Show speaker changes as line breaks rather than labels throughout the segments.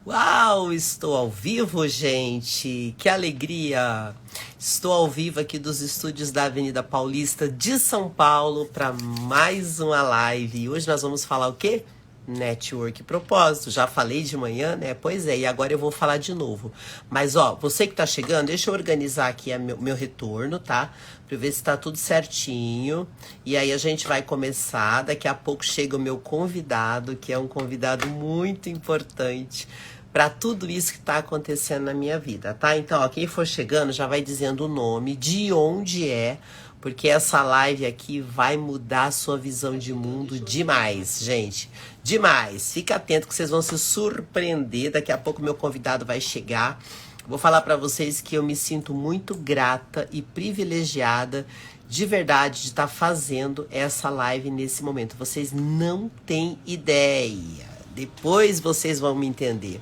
Uau, estou ao vivo, gente! Que alegria! Estou ao vivo aqui dos estúdios da Avenida Paulista de São Paulo para mais uma live. E hoje nós vamos falar o quê? Network e propósito. Já falei de manhã, né? Pois é, e agora eu vou falar de novo. Mas, ó, você que tá chegando, deixa eu organizar aqui meu retorno, tá? Pra eu ver se tá tudo certinho. E aí a gente vai começar. Daqui a pouco chega o meu convidado, que é um convidado muito importante para tudo isso que está acontecendo na minha vida, tá? Então, ó, quem for chegando já vai dizendo o nome, de onde é, porque essa live aqui vai mudar a sua visão de mundo demais, gente. Demais. Fica atento que vocês vão se surpreender. Daqui a pouco meu convidado vai chegar. Vou falar para vocês que eu me sinto muito grata e privilegiada de verdade de estar fazendo essa live nesse momento. Vocês não têm ideia. Depois vocês vão me entender.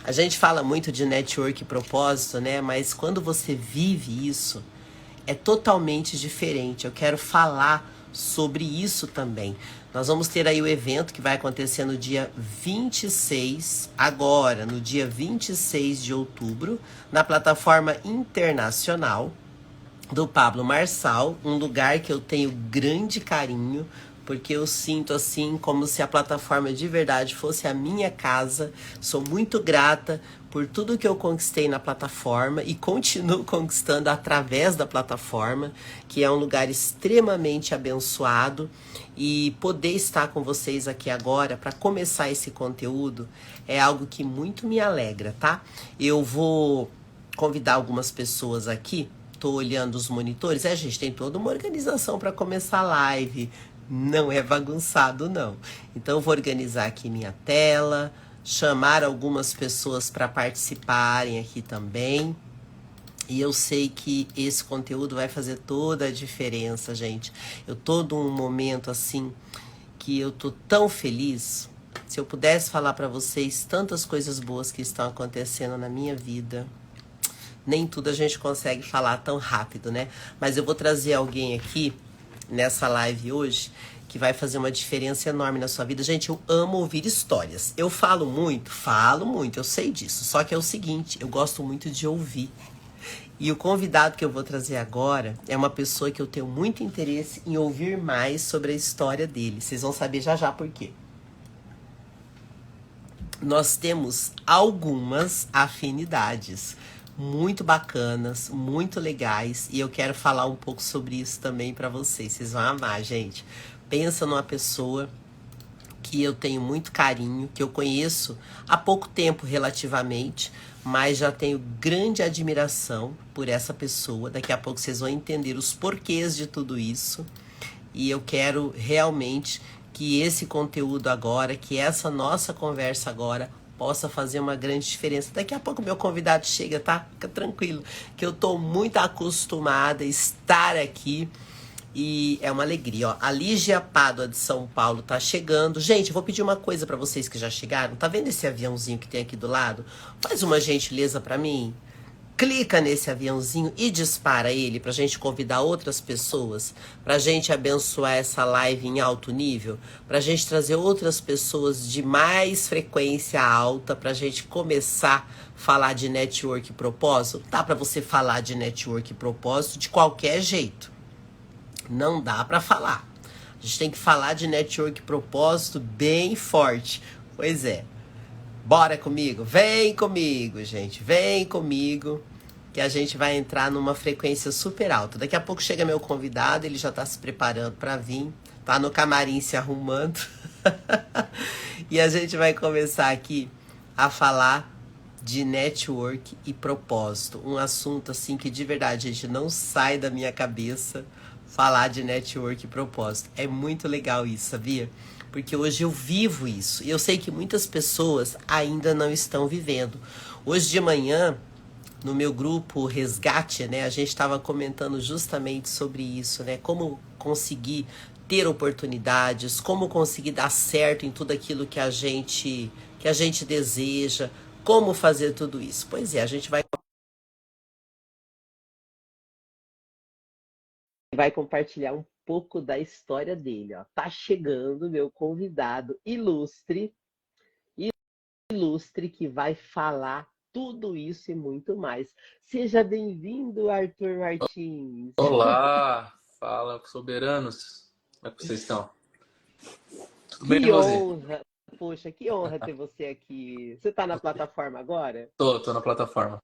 A gente fala muito de network e propósito, né? Mas quando você vive isso, é totalmente diferente. Eu quero falar sobre isso também. Nós vamos ter aí o evento que vai acontecer no dia 26, agora, no dia 26 de outubro, na plataforma internacional do Pablo Marçal, um lugar que eu tenho grande carinho, porque eu sinto assim como se a plataforma de verdade fosse a minha casa. Sou muito grata por tudo que eu conquistei na plataforma e continuo conquistando através da plataforma, que é um lugar extremamente abençoado. E poder estar com vocês aqui agora para começar esse conteúdo é algo que muito me alegra, tá? Eu vou convidar algumas pessoas aqui. Tô olhando os monitores. A gente tem toda uma organização para começar a live. Não é bagunçado, não. Então, eu vou organizar aqui minha tela, chamar algumas pessoas para participarem aqui também. E eu sei que esse conteúdo vai fazer toda a diferença, gente. Eu tô num momento assim que eu tô tão feliz. Se eu pudesse falar para vocês tantas coisas boas que estão acontecendo na minha vida, nem tudo a gente consegue falar tão rápido, né? Mas eu vou trazer alguém aqui nessa live hoje que vai fazer uma diferença enorme na sua vida. Gente, eu amo ouvir histórias. Eu falo muito, eu sei disso. Só que é o seguinte, eu gosto muito de ouvir. E o convidado que eu vou trazer agora é uma pessoa que eu tenho muito interesse em ouvir mais sobre a história dele. Vocês vão saber já já por quê. Nós temos algumas afinidades muito bacanas, muito legais, e eu quero falar um pouco sobre isso também para vocês. Vocês vão amar, gente. Pensa numa pessoa que eu tenho muito carinho, que eu conheço há pouco tempo relativamente, mas já tenho grande admiração por essa pessoa. Daqui a pouco vocês vão entender os porquês de tudo isso. E eu quero realmente que esse conteúdo agora, que essa nossa conversa agora possa fazer uma grande diferença. Daqui a pouco meu convidado chega, tá? Fica tranquilo, que eu tô muito acostumada a estar aqui e é uma alegria, ó. A Lígia Pádua de São Paulo tá chegando. Gente, eu vou pedir uma coisa pra vocês que já chegaram. Tá vendo esse aviãozinho que tem aqui do lado? Faz uma gentileza pra mim. Clica nesse aviãozinho e dispara ele pra gente convidar outras pessoas, pra gente abençoar essa live em alto nível, pra gente trazer outras pessoas de mais frequência alta, pra gente começar a falar de network e propósito. Dá pra você falar de network e propósito de qualquer jeito. Não dá pra falar. A gente tem que falar de network e propósito bem forte. Pois é. Bora comigo? Vem comigo, gente. Vem comigo que a gente vai entrar numa frequência super alta. Daqui a pouco chega meu convidado, ele já tá se preparando para vir, tá no camarim se arrumando. E a gente vai começar aqui a falar de network e propósito. Um assunto assim que de verdade, gente, não sai da minha cabeça falar de network e propósito. É muito legal isso, sabia? Porque hoje eu vivo isso. E eu sei que muitas pessoas ainda não estão vivendo. Hoje de manhã, no meu grupo Resgate, né, a gente estava comentando justamente sobre isso, né? Como conseguir ter oportunidades, como conseguir dar certo em tudo aquilo que a gente deseja, como fazer tudo isso. Pois é, a gente vai compartilhar um pouco da história dele, ó. Tá chegando meu convidado ilustre, ilustre que vai falar tudo isso e muito mais. Seja bem-vindo, Arthur Martins.
Olá, fala soberanos. Como é que vocês estão? Tudo bem,
Que
Rosi?
honra, poxa, que honra ter você aqui. Você está na plataforma agora?
Tô na plataforma.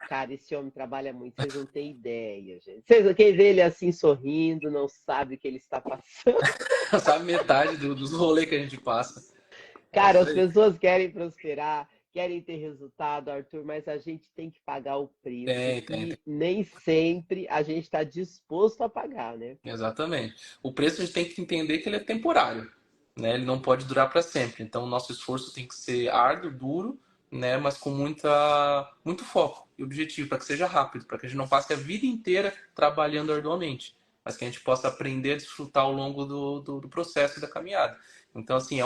Cara, esse homem trabalha muito, vocês não têm ideia, gente. Quem vê ele assim sorrindo, não sabe o que ele está passando.
Sabe metade dos rolês que a gente passa. É
Cara,
isso
as
aí.
pessoas querem prosperar, querem ter resultado, Arthur, mas a gente tem que pagar o preço
Tem.
e nem sempre a gente está disposto a pagar, né?
Exatamente. O preço a gente tem que entender que ele é temporário, né? Ele não pode durar para sempre. Então, o nosso esforço tem que ser árduo, duro, né? Mas com muito foco e objetivo, para que seja rápido, para que a gente não passe a vida inteira trabalhando arduamente, mas que a gente possa aprender a desfrutar ao longo do processo e da caminhada. Então, assim,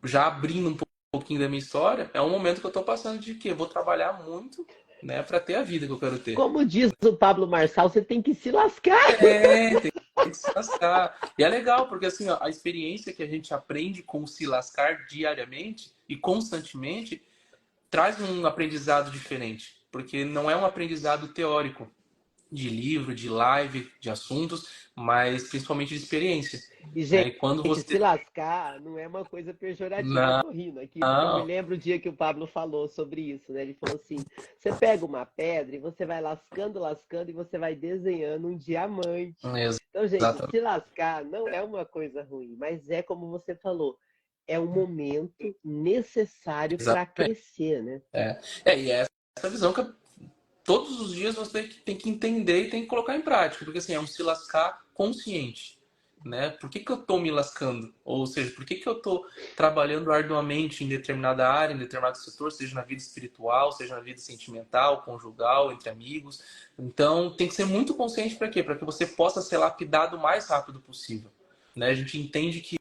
já abrindo um pouquinho da minha história, é um momento que eu estou passando de que eu vou trabalhar muito, né, para ter a vida que eu quero ter.
Como diz o Pablo Marçal, você tem que se lascar.
Tem que se lascar. E é legal, porque assim, ó, a experiência que a gente aprende com se lascar diariamente e constantemente traz um aprendizado diferente, porque não é um aprendizado teórico de livro, de live, de assuntos, mas principalmente de experiência,
E,
né? E quando
gente, se
você
lascar não é uma coisa pejorativa. Eu
não,
tô rindo aqui, porque eu me lembro o dia que o Pablo falou sobre isso, né? Ele falou assim: você pega uma pedra e você vai lascando, lascando, e você vai desenhando um diamante. Então, gente,
exatamente.
se lascar não é uma coisa ruim, mas é como você falou, é um momento necessário para crescer, né?
E é essa visão que todos os dias você tem que entender e tem que colocar em prática, porque assim, é um se lascar consciente, né? Por que que eu tô me lascando? Ou seja, por que que eu tô trabalhando arduamente em determinada área, em determinado setor, seja na vida espiritual, seja na vida sentimental, conjugal, entre amigos. Então, tem que ser muito consciente para quê? Para que você possa ser lapidado o mais rápido possível, né? A gente entende que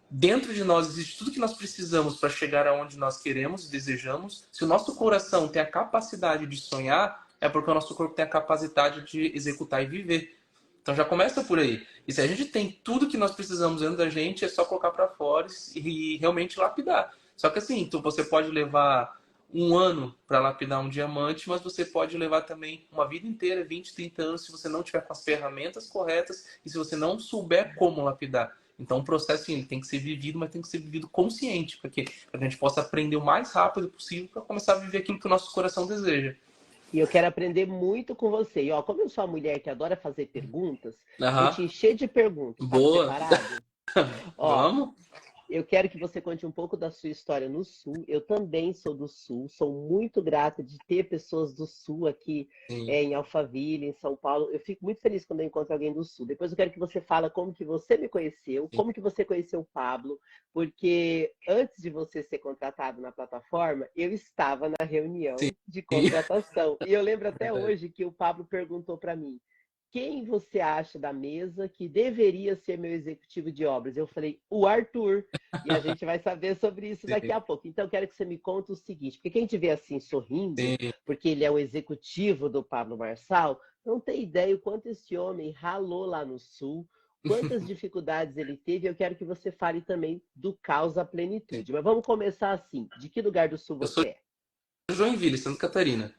dentro de nós existe tudo que nós precisamos para chegar aonde nós queremos e desejamos. Se o nosso coração tem a capacidade de sonhar, é porque o nosso corpo tem a capacidade de executar e viver. Então já começa por aí. E se a gente tem tudo que nós precisamos dentro da gente, é só colocar para fora e realmente lapidar. Só que assim, você pode levar um ano para lapidar um diamante, mas você pode levar também uma vida inteira, 20, 30 anos, se você não tiver com as ferramentas corretas e se você não souber como lapidar. Então o processo sim, ele tem que ser vivido, mas tem que ser vivido consciente, para que a gente possa aprender o mais rápido possível para começar a viver aquilo que o nosso coração deseja.
E eu quero aprender muito com você. E ó, como eu sou uma mulher que adora fazer perguntas, vou
Aham.
te encher de perguntas. Tá
Boa.
preparado? Ó,
Vamos?
eu quero que você conte um pouco da sua história no Sul. Eu também sou do Sul, sou muito grata de ter pessoas do Sul aqui
Sim.
em Alphaville, em São Paulo. Eu fico muito feliz quando eu encontro alguém do Sul. Depois eu quero que você fale como que você me conheceu,
Sim.
como que você conheceu o Pablo, porque antes de você ser contratado na plataforma, eu estava na reunião de
Sim.
contratação. E eu lembro até
Verdade.
hoje que o Pablo perguntou para mim: quem você acha da mesa que deveria ser meu executivo de obras? Eu falei, o Arthur. E a gente vai saber sobre isso daqui
Sim.
a pouco. Então, eu quero que você me conte o seguinte, porque quem te vê assim sorrindo,
Sim.
porque ele é o executivo do Pablo Marçal, não tem ideia o quanto esse homem ralou lá no Sul, quantas dificuldades ele teve. Eu quero que você fale também do caos à
Sim.
plenitude. Mas vamos começar assim. De que lugar do Sul
Eu sou
você é?
de Joinville, Santa Catarina.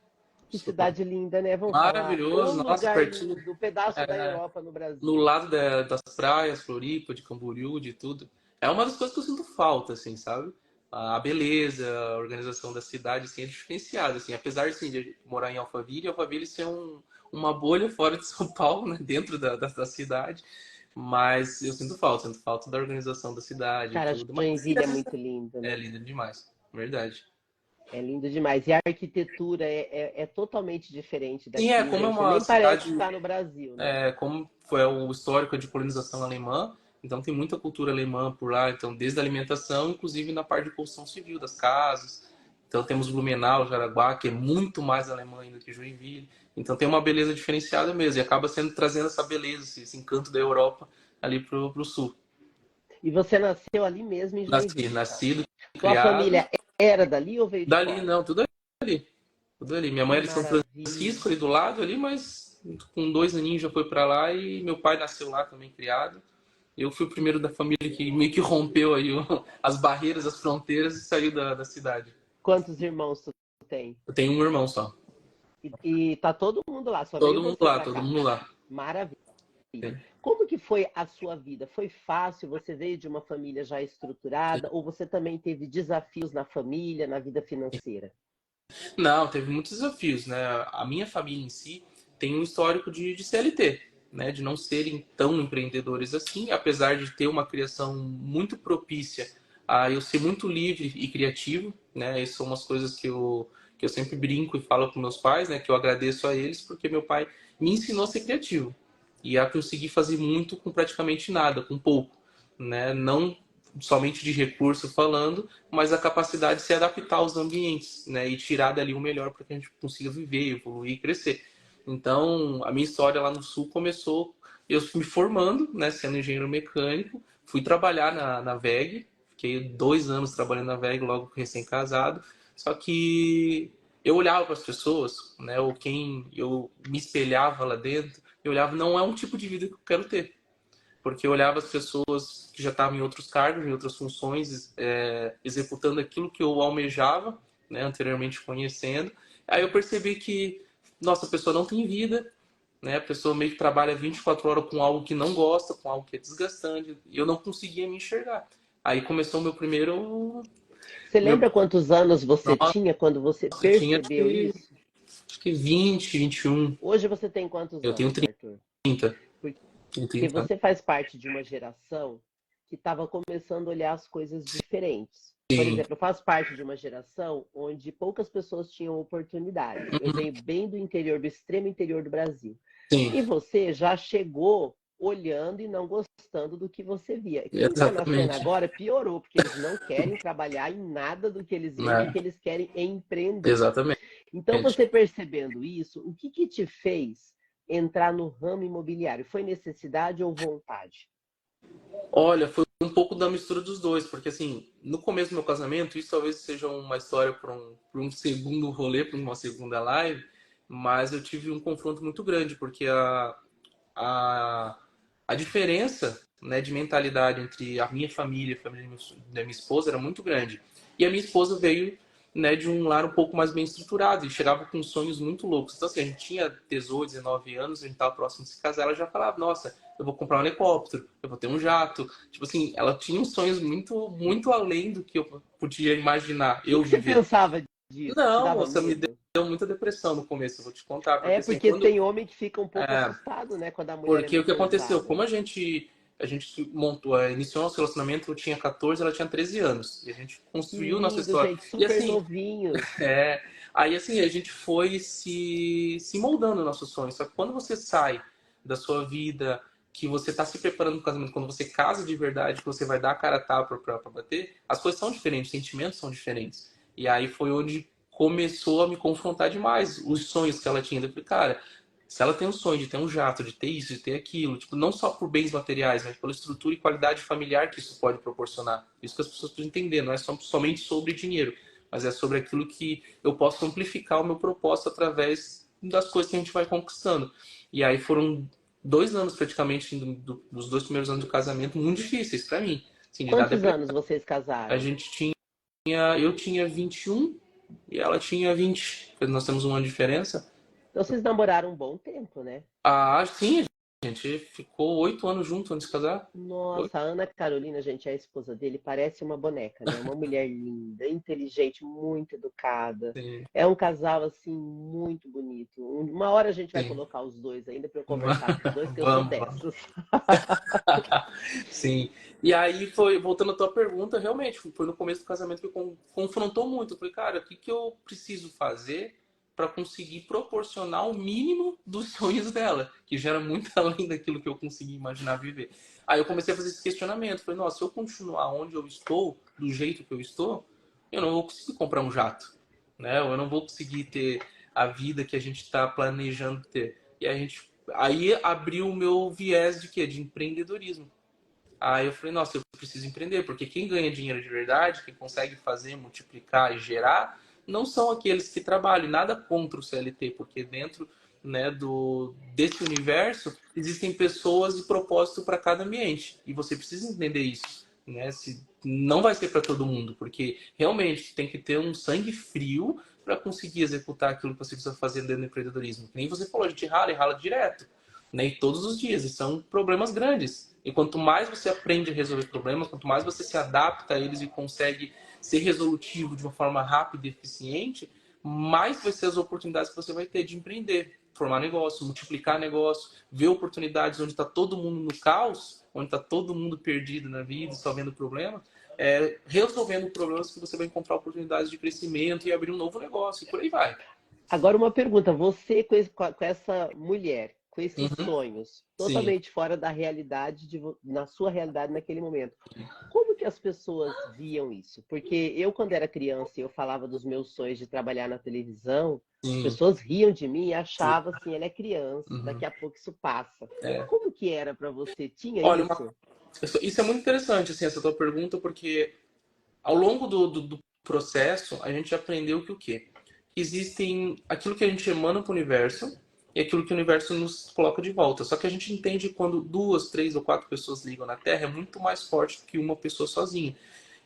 Que
Sou
cidade linda, né? Vamos falar. O
maravilhoso, nossa,
lugar
pertinho,
lindo, pedaço da
é,
Europa no
no
Brasil.
lado das praias, Floripa, de Camboriú, de tudo. É uma das coisas que eu sinto falta, assim, sabe? A beleza, a organização da cidade, assim, é diferenciada, assim. Apesar, assim, de morar em Alphaville ser uma bolha fora de São Paulo, né? Dentro da cidade. Mas eu sinto falta da organização da cidade e
Cara,
tudo. Mas
Joinville é muito lindo,
é
né?
lindo demais, verdade.
É lindo demais. E a arquitetura é totalmente diferente
Sim,
daqui,
como é
gente. Você
uma
nem parece
cidade.
estar no Brasil, né?
Como foi o histórico de colonização alemã, então tem muita cultura alemã por lá, então desde a alimentação, inclusive na parte de construção civil das casas. Então temos Blumenau, Jaraguá, que é muito mais alemã ainda que Joinville. Então tem uma beleza diferenciada mesmo, e acaba sendo trazendo essa beleza, esse encanto da Europa ali pro sul.
E você nasceu ali mesmo em Joinville, então.
Nascido,
Sua
criado,
família era dali ou veio de
dali
fora?
não, ali, tudo ali. Minha
Que
mãe era de São Francisco,
maravilha.
ali do lado ali, mas com 2 aninhos já foi para lá e meu pai nasceu lá também criado. Eu fui o primeiro da família que meio que rompeu aí as barreiras, as fronteiras e saiu da cidade.
Quantos irmãos tu tem?
Eu tenho um irmão só.
E tá todo mundo lá, só veio
Todo mundo
você
lá,
pra
todo
cá.
mundo lá.
Maravilha.
Sim.
Como que foi a sua vida? Foi fácil? Você veio de uma família já estruturada ou você também teve desafios na família, na vida financeira?
Não, teve muitos desafios, né? A minha família em si tem um histórico de CLT, né? De não serem tão empreendedores assim, apesar de ter uma criação muito propícia a eu ser muito livre e criativo, né? Essas são umas coisas que eu sempre brinco e falo com meus pais, né? Que eu agradeço a eles porque meu pai me ensinou a ser criativo e a conseguir fazer muito com praticamente nada, com pouco, né? Não somente de recurso falando, mas a capacidade de se adaptar aos ambientes, né? E tirar dali o melhor para que a gente consiga viver, evoluir e crescer. Então, a minha história lá no Sul começou eu me formando, né? Sendo engenheiro mecânico, fui trabalhar na VEG, fiquei 2 anos trabalhando na VEG, logo recém-casado. Só que eu olhava para as pessoas, né? Ou quem eu me espelhava lá dentro, eu olhava, não é um tipo de vida que eu quero ter, porque eu olhava as pessoas que já estavam em outros cargos, em outras funções, executando aquilo que eu almejava, né, anteriormente conhecendo. Aí eu percebi que, nossa, a pessoa não tem vida, né, a pessoa meio que trabalha 24 horas com algo que não gosta, com algo que é desgastante, e eu não conseguia me enxergar. Aí começou o meu primeiro...
Você
Meu,
lembra quantos anos você
nossa,
tinha quando você
eu tinha
percebeu isso?
acho que 20, 21.
Hoje você tem quantos
Eu tenho
anos, Arthur?
30. Tenho
Porque
30 anos.
você faz parte de uma geração que estava começando a olhar as coisas diferentes. Por
Sim.
exemplo, eu faço parte de uma geração onde poucas pessoas tinham oportunidades. Eu venho bem do interior, do extremo interior do Brasil.
Sim,
E você já chegou olhando e não gostando do que você via. Quem está nascendo
exatamente.
agora piorou, porque eles não querem trabalhar em nada do que eles veem,
Né?
porque eles querem empreender.
Exatamente.
Então, você percebendo isso, o que que te fez entrar no ramo imobiliário? Foi necessidade ou vontade?
Olha, foi um pouco da mistura dos dois, porque assim, no começo do meu casamento, isso talvez seja uma história para um segundo rolê, para uma segunda live, mas eu tive um confronto muito grande, porque a, a diferença, né, de mentalidade entre a minha família e a família da minha esposa era muito grande. E a minha esposa veio, né, de um lar um pouco mais bem estruturado e chegava com sonhos muito loucos. Então, assim, a gente tinha 18, 19 anos, a gente estava próximo de se casar, ela já falava, nossa, eu vou comprar um helicóptero, eu vou ter um jato. Tipo assim, ela tinha uns sonhos muito, muito além do que eu podia imaginar
O que
eu
que você
viver.
pensava disso? Te
Não,
dava
moça, me
medo?
deu muita depressão no começo, eu vou te contar,
É
porque assim,
porque
quando
tem homem que fica um pouco
é,
assustado, né, quando a mulher é
porque o que
muito
aconteceu?
ousada.
Como a gente montou, iniciou nosso relacionamento, eu tinha 14, ela tinha 13 anos. E a gente
Que
construiu nossa
lindo,
história.
gente,
E
super
assim,
novinhos.
é, aí assim, a gente foi se moldando nos nossos sonhos. Só que quando você sai da sua vida, que você está se preparando para o casamento, quando você casa de verdade, que você vai dar a cara a tapa para bater, as coisas são diferentes, os sentimentos são diferentes. E aí foi onde começou a me confrontar demais os sonhos que ela tinha. Eu falei, cara, se ela tem um sonho de ter um jato, de ter isso, de ter aquilo, tipo, não só por bens materiais, mas pela estrutura e qualidade familiar que isso pode proporcionar. Isso que as pessoas precisam entender, não é somente sobre dinheiro, mas é sobre aquilo que eu posso amplificar o meu propósito através das coisas que a gente vai conquistando. E aí foram 2 anos praticamente dos 2 primeiros anos do casamento muito difíceis para mim, assim, de dar
Quantos
depressão.
anos vocês
A
casaram?
gente eu tinha 21 e ela tinha 20. Nós temos um ano de diferença.
Então vocês namoraram um bom tempo, né?
Ah, sim, a gente ficou 8 anos juntos antes de casar.
Nossa, a Ana Carolina, gente, é a esposa dele, parece uma boneca, né? Uma mulher linda, inteligente, muito educada.
Sim,
É um casal, assim, muito bonito. Uma hora a gente vai
sim.
colocar os dois ainda para eu conversar com os dois, que eu sou
Vamos, vamos.
dessas.
Sim. E aí foi, voltando à tua pergunta, realmente, foi no começo do casamento que confrontou muito. Eu falei, cara, o que que eu preciso fazer para conseguir proporcionar o mínimo dos sonhos dela, que já era muito além daquilo que eu conseguia imaginar viver. Aí eu comecei a fazer esse questionamento. Falei, nossa, se eu continuar onde eu estou, do jeito que eu estou, eu não vou conseguir comprar um jato, né? Eu não vou conseguir ter a vida que a gente está planejando ter. E aí abriu o meu viés de quê? De empreendedorismo. Aí eu falei, nossa, eu preciso empreender, porque quem ganha dinheiro de verdade, quem consegue fazer, multiplicar e gerar, não são aqueles que trabalham. Nada contra o CLT, porque dentro né, desse universo, existem pessoas e propósito para cada ambiente. E você precisa entender isso, né? Não vai ser para todo mundo, porque realmente tem que ter um sangue frio para conseguir executar aquilo que você precisa fazer dentro do empreendedorismo. Que nem você falou, a gente rala e rala direto, né? E todos os dias, e são problemas grandes. E quanto mais você aprende a resolver problemas, quanto mais você se adapta a eles e consegue ser resolutivo de uma forma rápida e eficiente, mais vai ser as oportunidades que você vai ter de empreender, formar negócio, multiplicar negócio, ver oportunidades onde está todo mundo no caos, onde está todo mundo perdido na vida, só vendo problemas, resolvendo problemas que você vai encontrar oportunidades de crescimento e abrir um novo negócio, e por aí vai.
Agora uma pergunta, você com essa mulher, com esses
Uhum.
sonhos,
Sim.
totalmente fora da realidade, na sua realidade naquele momento, como que as pessoas viam isso? Porque eu, quando era criança, e eu falava dos meus sonhos de trabalhar na televisão, as
Sim.
pessoas riam de mim e
Sim.
achavam assim, ela é criança,
Uhum.
daqui a pouco isso passa.
É.
Como que era para você? Tinha
Olha,
isso?
isso é muito interessante, assim, essa tua pergunta, porque ao longo do processo, a gente aprendeu que o quê? Existem aquilo que a gente emana para o universo e aquilo que o universo nos coloca de volta. Só que a gente entende quando 2, 3 ou 4 pessoas ligam na Terra é muito mais forte do que uma pessoa sozinha.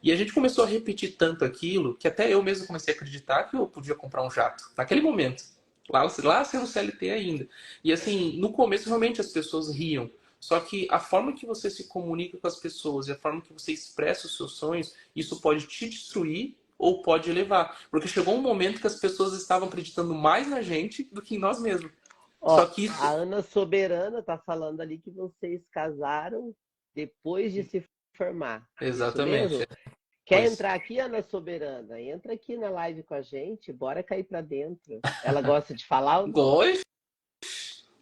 E a gente começou a repetir tanto aquilo que até eu mesmo comecei a acreditar que eu podia comprar um jato. Naquele momento. Lá sendo CLT ainda. E assim, no começo realmente as pessoas riam. Só que a forma que você se comunica com as pessoas e a forma que você expressa os seus sonhos, isso pode te destruir ou pode elevar. Porque chegou um momento que as pessoas estavam acreditando mais na gente do que em nós mesmos. Só
Ó,
que isso.
a Ana Soberana tá falando ali que vocês casaram depois de se formar. Isso
Exatamente.
mesmo? Quer
Pois.
entrar aqui, Ana Soberana? Entra aqui na live com a gente, bora cair pra dentro. Ela gosta de falar ou não?
Dois,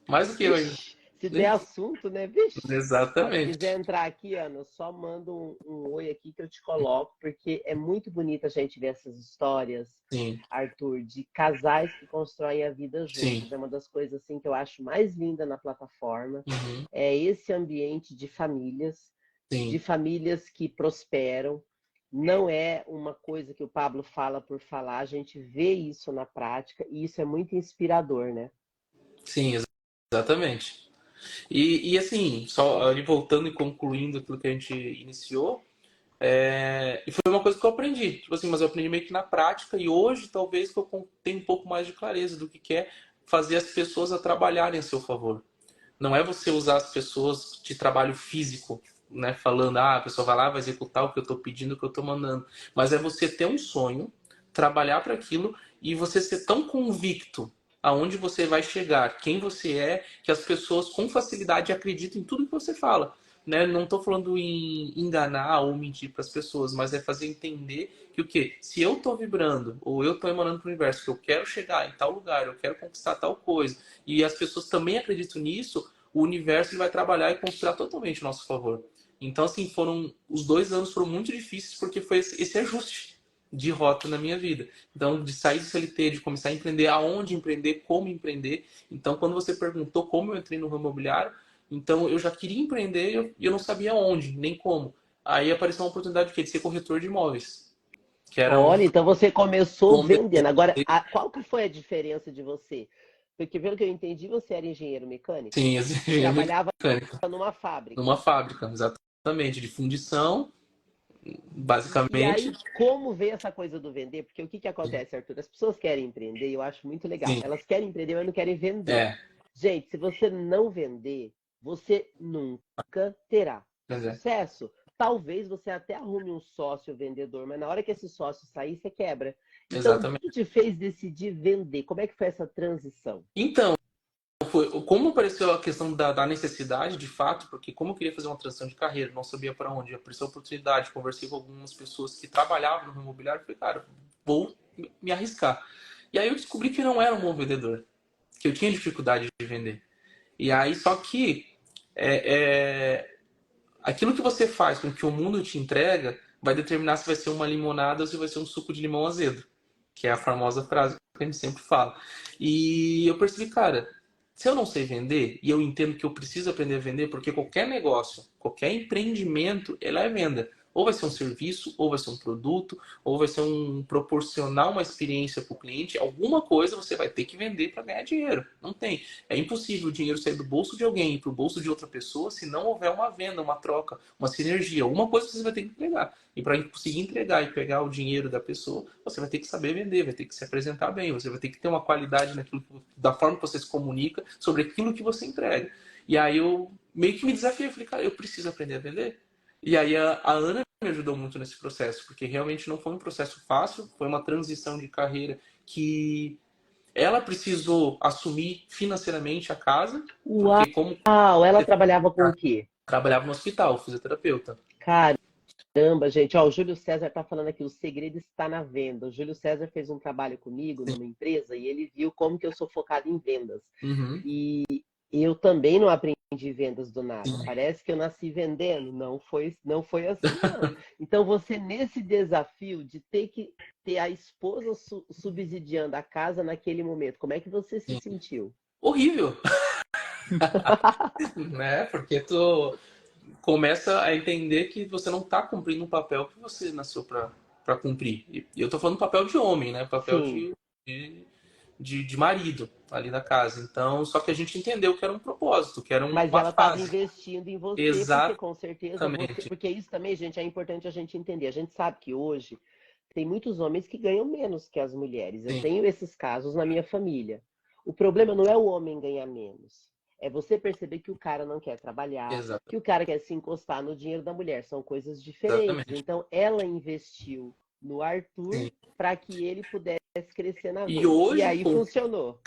mais do que eu ainda.
Vixe, se der assunto, né? Vixe. Ó, se
Exatamente.
quiser entrar aqui, Ana, só manda um oi aqui que eu te coloco, porque é muito bonito a gente ver essas histórias,
Sim,
Arthur, de casais que constroem a vida
sim.
juntos. É uma das coisas assim que eu acho mais linda na plataforma.
Uhum,
É esse ambiente de
sim.
famílias que prosperam. Não é uma coisa que o Pablo fala por falar, a gente vê isso na prática e isso é muito inspirador, né?
Sim, exatamente. E assim, só ali voltando e concluindo aquilo que a gente iniciou, e foi uma coisa que eu aprendi. Tipo assim, mas eu aprendi meio que na prática e hoje talvez que eu tenha um pouco mais de clareza do que é fazer as pessoas a trabalharem a seu favor. Não é você usar as pessoas de trabalho físico, né? Falando, a pessoa vai lá, vai executar o que eu estou pedindo, o que eu estou mandando. Mas é você ter um sonho, trabalhar para aquilo e você ser tão convicto aonde você vai chegar, quem você é, que as pessoas com facilidade acreditam em tudo que você fala. Né? Não estou falando em enganar ou mentir para as pessoas, mas é fazer entender que o quê? Se eu estou vibrando ou eu estou emanando para o universo que eu quero chegar em tal lugar, eu quero conquistar tal coisa, e as pessoas também acreditam nisso, o universo ele vai trabalhar e conspirar totalmente a nosso favor. Então, assim, os 2 anos foram muito difíceis porque foi esse ajuste de rota na minha vida. Então, de sair do CLT, de começar a empreender, aonde empreender, como empreender. Então, quando você perguntou como eu entrei no ramo imobiliário, então eu já queria empreender e eu não sabia onde, nem como. Aí apareceu uma oportunidade de ser corretor de imóveis, que era
Olha, então você começou
como
vendendo. Agora, qual que foi a diferença de você? Porque pelo que eu entendi, você era engenheiro mecânico,
sim, engenharia
trabalhava
mecânica,
numa fábrica.
numa fábrica, exatamente, de fundição,
E
basicamente.
aí, como vê essa coisa do vender? Porque o que que acontece, Arthur? As pessoas querem empreender e eu acho muito legal.
Sim,
Elas querem empreender, mas não querem vender.
é,
Gente, se você não vender, você nunca terá
mas é,
sucesso. Talvez você até arrume um sócio vendedor, mas na hora que esse sócio sair, você quebra. Então, o que que
exatamente.
te fez decidir vender? Como é que foi essa transição?
Então, como apareceu a questão da necessidade, de fato, porque como eu queria fazer uma transição de carreira, não sabia para onde, apareceu a oportunidade, conversei com algumas pessoas que trabalhavam no ramo imobiliário, falei, cara, vou me arriscar. E aí eu descobri que eu não era um bom vendedor, que eu tinha dificuldade de vender. E aí, só que aquilo que você faz com que o mundo te entrega vai determinar se vai ser uma limonada ou se vai ser um suco de limão azedo, que é a famosa frase que a gente sempre fala. E eu percebi, cara, se eu não sei vender, e eu entendo que eu preciso aprender a vender, porque qualquer negócio, qualquer empreendimento, ele é venda. Ou vai ser um serviço, ou vai ser um produto, ou vai ser proporcionar uma experiência para o cliente. Alguma coisa você vai ter que vender para ganhar dinheiro. Não tem. É impossível o dinheiro sair do bolso de alguém para o bolso de outra pessoa se não houver uma venda, uma troca, uma sinergia. Alguma coisa você vai ter que entregar. E para conseguir entregar e pegar o dinheiro da pessoa, você vai ter que saber vender, vai ter que se apresentar bem, você vai ter que ter uma qualidade naquilo, da forma que você se comunica sobre aquilo que você entrega. E aí eu meio que me desafiei, eu falei, cara, eu preciso aprender a vender. E aí a Ana me ajudou muito nesse processo, porque realmente não foi um processo fácil, foi uma transição de carreira que ela precisou assumir financeiramente a casa, porque como
Uau, ela trabalhava com o quê?
trabalhava no hospital, fisioterapeuta.
Caramba, gente, ó, o Júlio César tá falando aqui, o segredo está na venda. O Júlio César fez um trabalho comigo numa empresa e ele viu como que eu sou focado em vendas.
Uhum.
E eu também não aprendi vendas do nada. Parece que eu nasci vendendo. Não foi assim, não. Então, você, nesse desafio de ter que ter a esposa subsidiando a casa naquele momento, como é que você se sentiu?
Horrível, né? Porque tu começa a entender que você não está cumprindo um papel que você nasceu para cumprir. E eu tô falando papel de homem, né? Papel
Sim,
de, de marido ali na casa. Então, só que a gente entendeu que era um propósito, que era
mas
uma
ela estava
fase.
investindo em você, porque
Exatamente.
com certeza você. Porque isso também, gente, é importante a gente entender. A gente sabe que hoje tem muitos homens que ganham menos que as mulheres. Eu
Sim,
tenho esses casos na minha família. O problema não é o homem ganhar menos. É você perceber que o cara não quer trabalhar, que o cara quer se encostar no dinheiro da mulher. São coisas diferentes.
exatamente.
Então, ela investiu no Arthur
Sim.
para que ele pudesse crescer na
E
venda. E
hoje,
aí funcionou.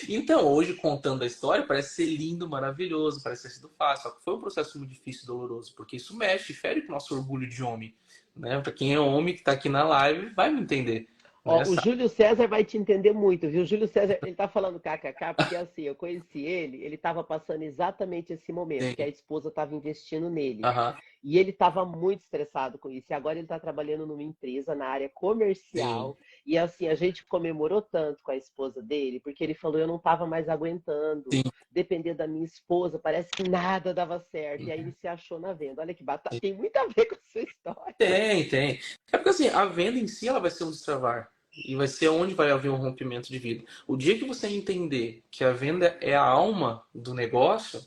então, hoje contando a história, parece ser lindo, maravilhoso, parece ter sido fácil. Só que foi um processo muito difícil e doloroso, porque isso mexe, fere com o nosso orgulho de homem. Né? Para quem é homem que está aqui na live, vai me entender. Né?
Ó, o Júlio César vai te entender muito, viu? O Júlio César, ele tá falando kkk porque assim, eu conheci ele estava passando exatamente esse momento, que a
Sim.
esposa estava investindo nele.
Aham.
E ele estava muito estressado com isso. E agora ele está trabalhando numa empresa na área
Sim.
comercial. E assim, a gente comemorou tanto com a esposa dele, porque ele falou: eu não estava mais aguentando
Sim.
depender da minha esposa, parece que nada dava certo. E aí ele se achou na venda. Olha que batata, tem muito a ver com a sua história.
Tem, tem. É porque assim, a venda em si ela vai ser um destravar. E vai ser onde vai haver um rompimento de vida. O dia que você entender que a venda é a alma do negócio,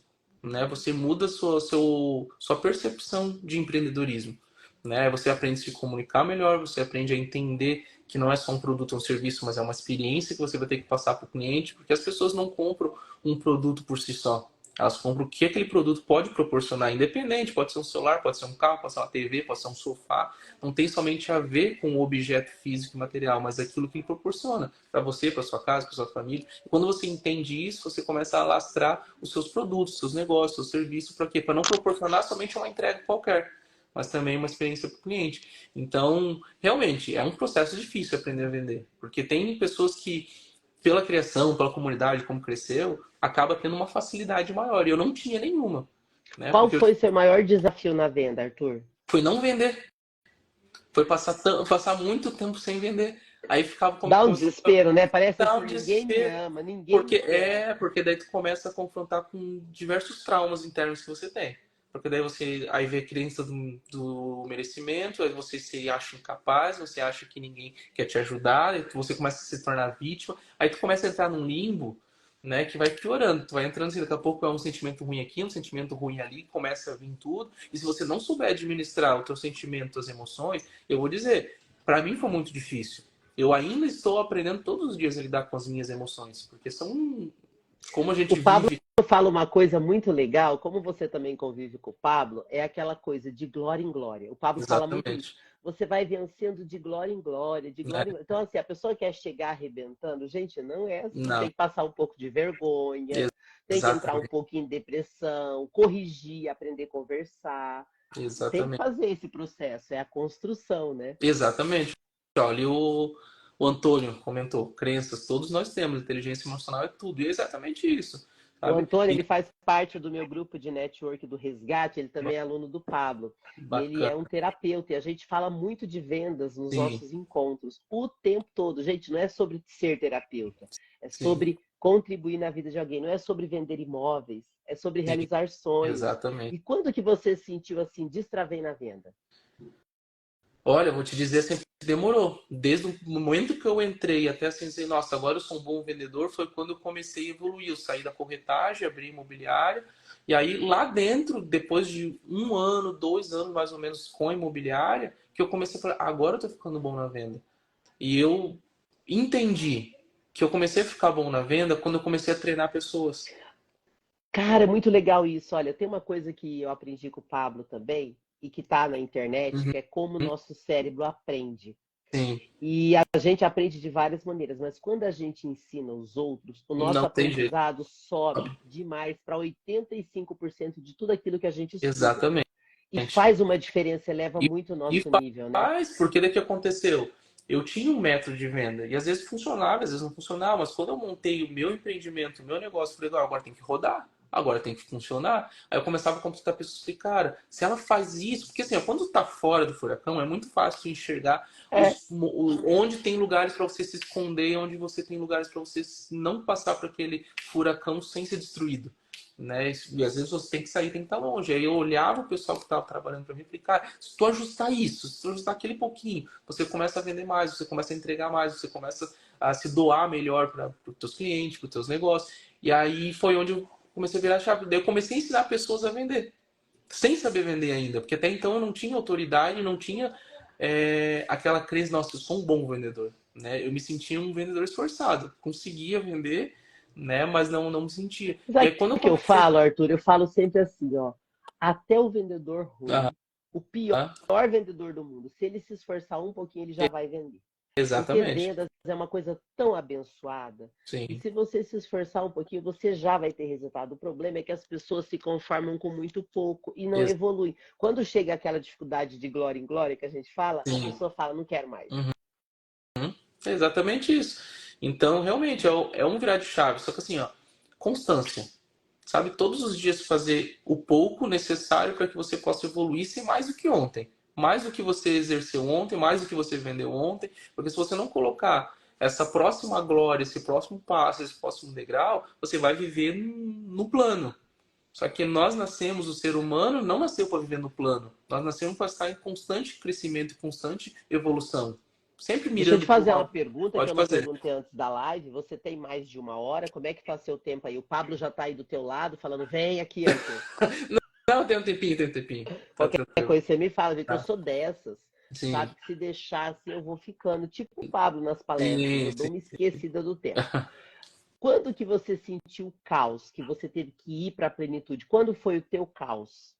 né, você muda sua percepção de empreendedorismo. Né? Você aprende a se comunicar melhor, você aprende a entender que não é só um produto ou um serviço, mas é uma experiência que você vai ter que passar para o cliente, porque as pessoas não compram um produto por si só. Elas compram o que aquele produto pode proporcionar, independente, pode ser um celular, pode ser um carro, pode ser uma TV, pode ser um sofá. Não tem somente a ver com o objeto físico e material, mas aquilo que ele proporciona para você, para sua casa, para sua família. E quando você entende isso, você começa a alastrar os seus produtos, seus negócios, seus serviços, para quê? Para não proporcionar somente uma entrega qualquer, mas também uma experiência para o cliente. Então, realmente, é um processo difícil aprender a vender, porque tem pessoas que pela criação, pela comunidade, como cresceu, acaba tendo uma facilidade maior. E eu não tinha nenhuma, né?
Qual
Porque eu
foi seu maior desafio na venda, Arthur?
fui não vender, foi passar muito tempo sem vender. Aí ficava como
Dá um
começou a
desespero, né? Parece
dar um
assim, ninguém me
desespero.
ama, ninguém me quer.
Porque daí tu começa a confrontar com diversos traumas internos que você tem. Porque daí você aí vê a crença do merecimento, aí você se acha incapaz, você acha que ninguém quer te ajudar, aí você começa a se tornar vítima, aí tu começa a entrar num limbo, né, que vai piorando. Tu vai entrando assim, daqui a pouco é um sentimento ruim aqui, um sentimento ruim ali, começa a vir tudo. E se você não souber administrar o teu sentimento, as emoções, eu vou dizer, para mim foi muito difícil. Eu ainda estou aprendendo todos os dias a lidar com as minhas emoções, porque são como a
O
gente
Pablo
vive.
fala uma coisa muito legal, como você também convive com o Pablo, é aquela coisa de glória em glória. O Pablo fala muito isso.
Exatamente.
Você vai vencendo de glória em glória, de
Né?
glória em glória. Então, assim, a pessoa quer chegar arrebentando, gente, não é assim.
Não,
Tem que passar um pouco de vergonha, tem que entrar um
exatamente.
pouquinho em depressão, corrigir, aprender a conversar. Tem que
Exatamente.
fazer esse processo, é a construção, né?
Exatamente. Olha, o Antônio comentou, crenças, todos nós temos, inteligência emocional é tudo. E é exatamente isso,
O
sabe?
Antônio,
E
ele faz parte do meu grupo de network do Resgate, ele também é aluno do Pablo. E ele é
bacana.
um terapeuta, e a gente fala muito de vendas nos
Sim,
nossos encontros, o tempo todo. Gente, não é sobre ser terapeuta, é
sim,
sobre contribuir na vida de alguém, não é sobre vender imóveis, é sobre
sim,
realizar sonhos.
exatamente.
E quando que você sentiu assim, destravei na venda?
Olha, eu vou te dizer, sempre demorou. Desde o momento que eu entrei até assim dizer, nossa, agora eu sou um bom vendedor, foi quando eu comecei a evoluir. Eu saí da corretagem, abri imobiliária, e aí lá dentro, depois de 1 ano, 2 anos mais ou menos com a imobiliária, que eu comecei a falar, agora eu tô ficando bom na venda. E eu entendi que eu comecei a ficar bom na venda quando eu comecei a treinar pessoas.
Cara, é muito legal isso. Olha, tem uma coisa que eu aprendi com o Pablo também, e que está na internet,
Uhum,
que é como o nosso cérebro aprende.
sim,
E a gente aprende de várias maneiras, mas quando a gente ensina os outros, o nosso
não tem jeito.
aprendizado sobe demais para 85% de tudo aquilo que a gente estuda.
Exatamente.
E faz uma diferença, eleva
E,
muito o
e
nosso nível, né?
faz, porque daí que aconteceu? Eu tinha um método de venda, e às vezes funcionava, às vezes não funcionava, mas quando eu montei o meu empreendimento, o meu negócio, eu falei, "Não, agora tem que rodar, agora tem que funcionar." Aí eu começava a consultar pessoas e falei, cara, se ela faz isso, porque assim, ó, quando tá fora do furacão, é muito fácil enxergar
É,
onde tem lugares para você se esconder, onde você tem lugares para você não passar por aquele furacão sem ser destruído. Né? E às vezes você tem que sair, tem que estar longe. Aí eu olhava o pessoal que estava trabalhando para mim e falei, cara, se tu ajustar isso, se tu ajustar aquele pouquinho, você começa a vender mais, você começa a entregar mais, você começa a se doar melhor para os teus clientes, para os teus negócios. E aí foi onde eu comecei a virar a chave. Daí eu comecei a ensinar pessoas a vender, sem saber vender ainda, porque até então eu não tinha autoridade, não tinha aquela crença, nossa, eu sou um bom vendedor. Né? Eu me sentia um vendedor esforçado, conseguia vender, né? Mas não me sentia. E
sabe
aí quando eu
o que eu
comecei
falo, Arthur? Eu falo sempre assim, ó. Até o vendedor
a...
ruim, o pior
Ah,
vendedor do mundo, se ele se esforçar um pouquinho, ele já vai vender. Porque
exatamente.
vendas é uma coisa tão abençoada. E
Sim.
se você se esforçar um pouquinho, você já vai ter resultado. O problema é que as pessoas se conformam com muito pouco e não
Ex-
evoluem. Quando chega aquela dificuldade de glória em glória que a gente fala, a
Sim.
pessoa fala, não quero mais.
Uhum. É exatamente isso. Então, realmente, é um virar de chave. Só que assim, ó, constância. Sabe? Todos os dias fazer o pouco necessário para que você possa evoluir ser mais do que ontem. Mais do que você exerceu ontem, mais do que você vendeu ontem. Porque se você não colocar essa próxima glória, esse próximo passo, esse próximo degrau, você vai viver no plano. Só que nós nascemos, o ser humano não nasceu para viver no plano. Nós nascemos para estar em constante crescimento, constante evolução. Sempre
Deixa eu te
mirando para o
fazer uma
alto.
pergunta que
Pode
eu não
fazer.
perguntei antes da live. Você tem mais de 1 hora? Como é que tá seu tempo aí? O Pablo já tá aí do teu lado, falando, vem aqui, Arthur.
Não, tem um tempinho, tem um tempinho. Tá
Qualquer
tranquilo.
coisa você me fala, gente, eu
Tá.
sou dessas.
Sim,
Sabe que se deixasse eu vou ficando, tipo o Pablo nas palestras,
sim,
eu dou
sim.
uma esquecida do tempo. Quando que você sentiu o caos, que você teve que ir para a plenitude? Quando foi o teu caos?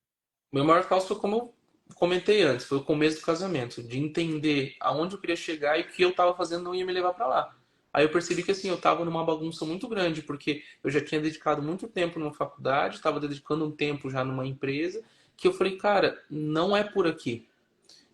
Meu maior caos foi como eu comentei antes, foi o começo do casamento, de entender aonde eu queria chegar e o que eu estava fazendo não ia me levar para lá. Aí eu percebi que assim, eu estava numa bagunça muito grande, porque eu já tinha dedicado muito tempo numa faculdade, estava dedicando um tempo já numa empresa, que eu falei, cara, não é por aqui.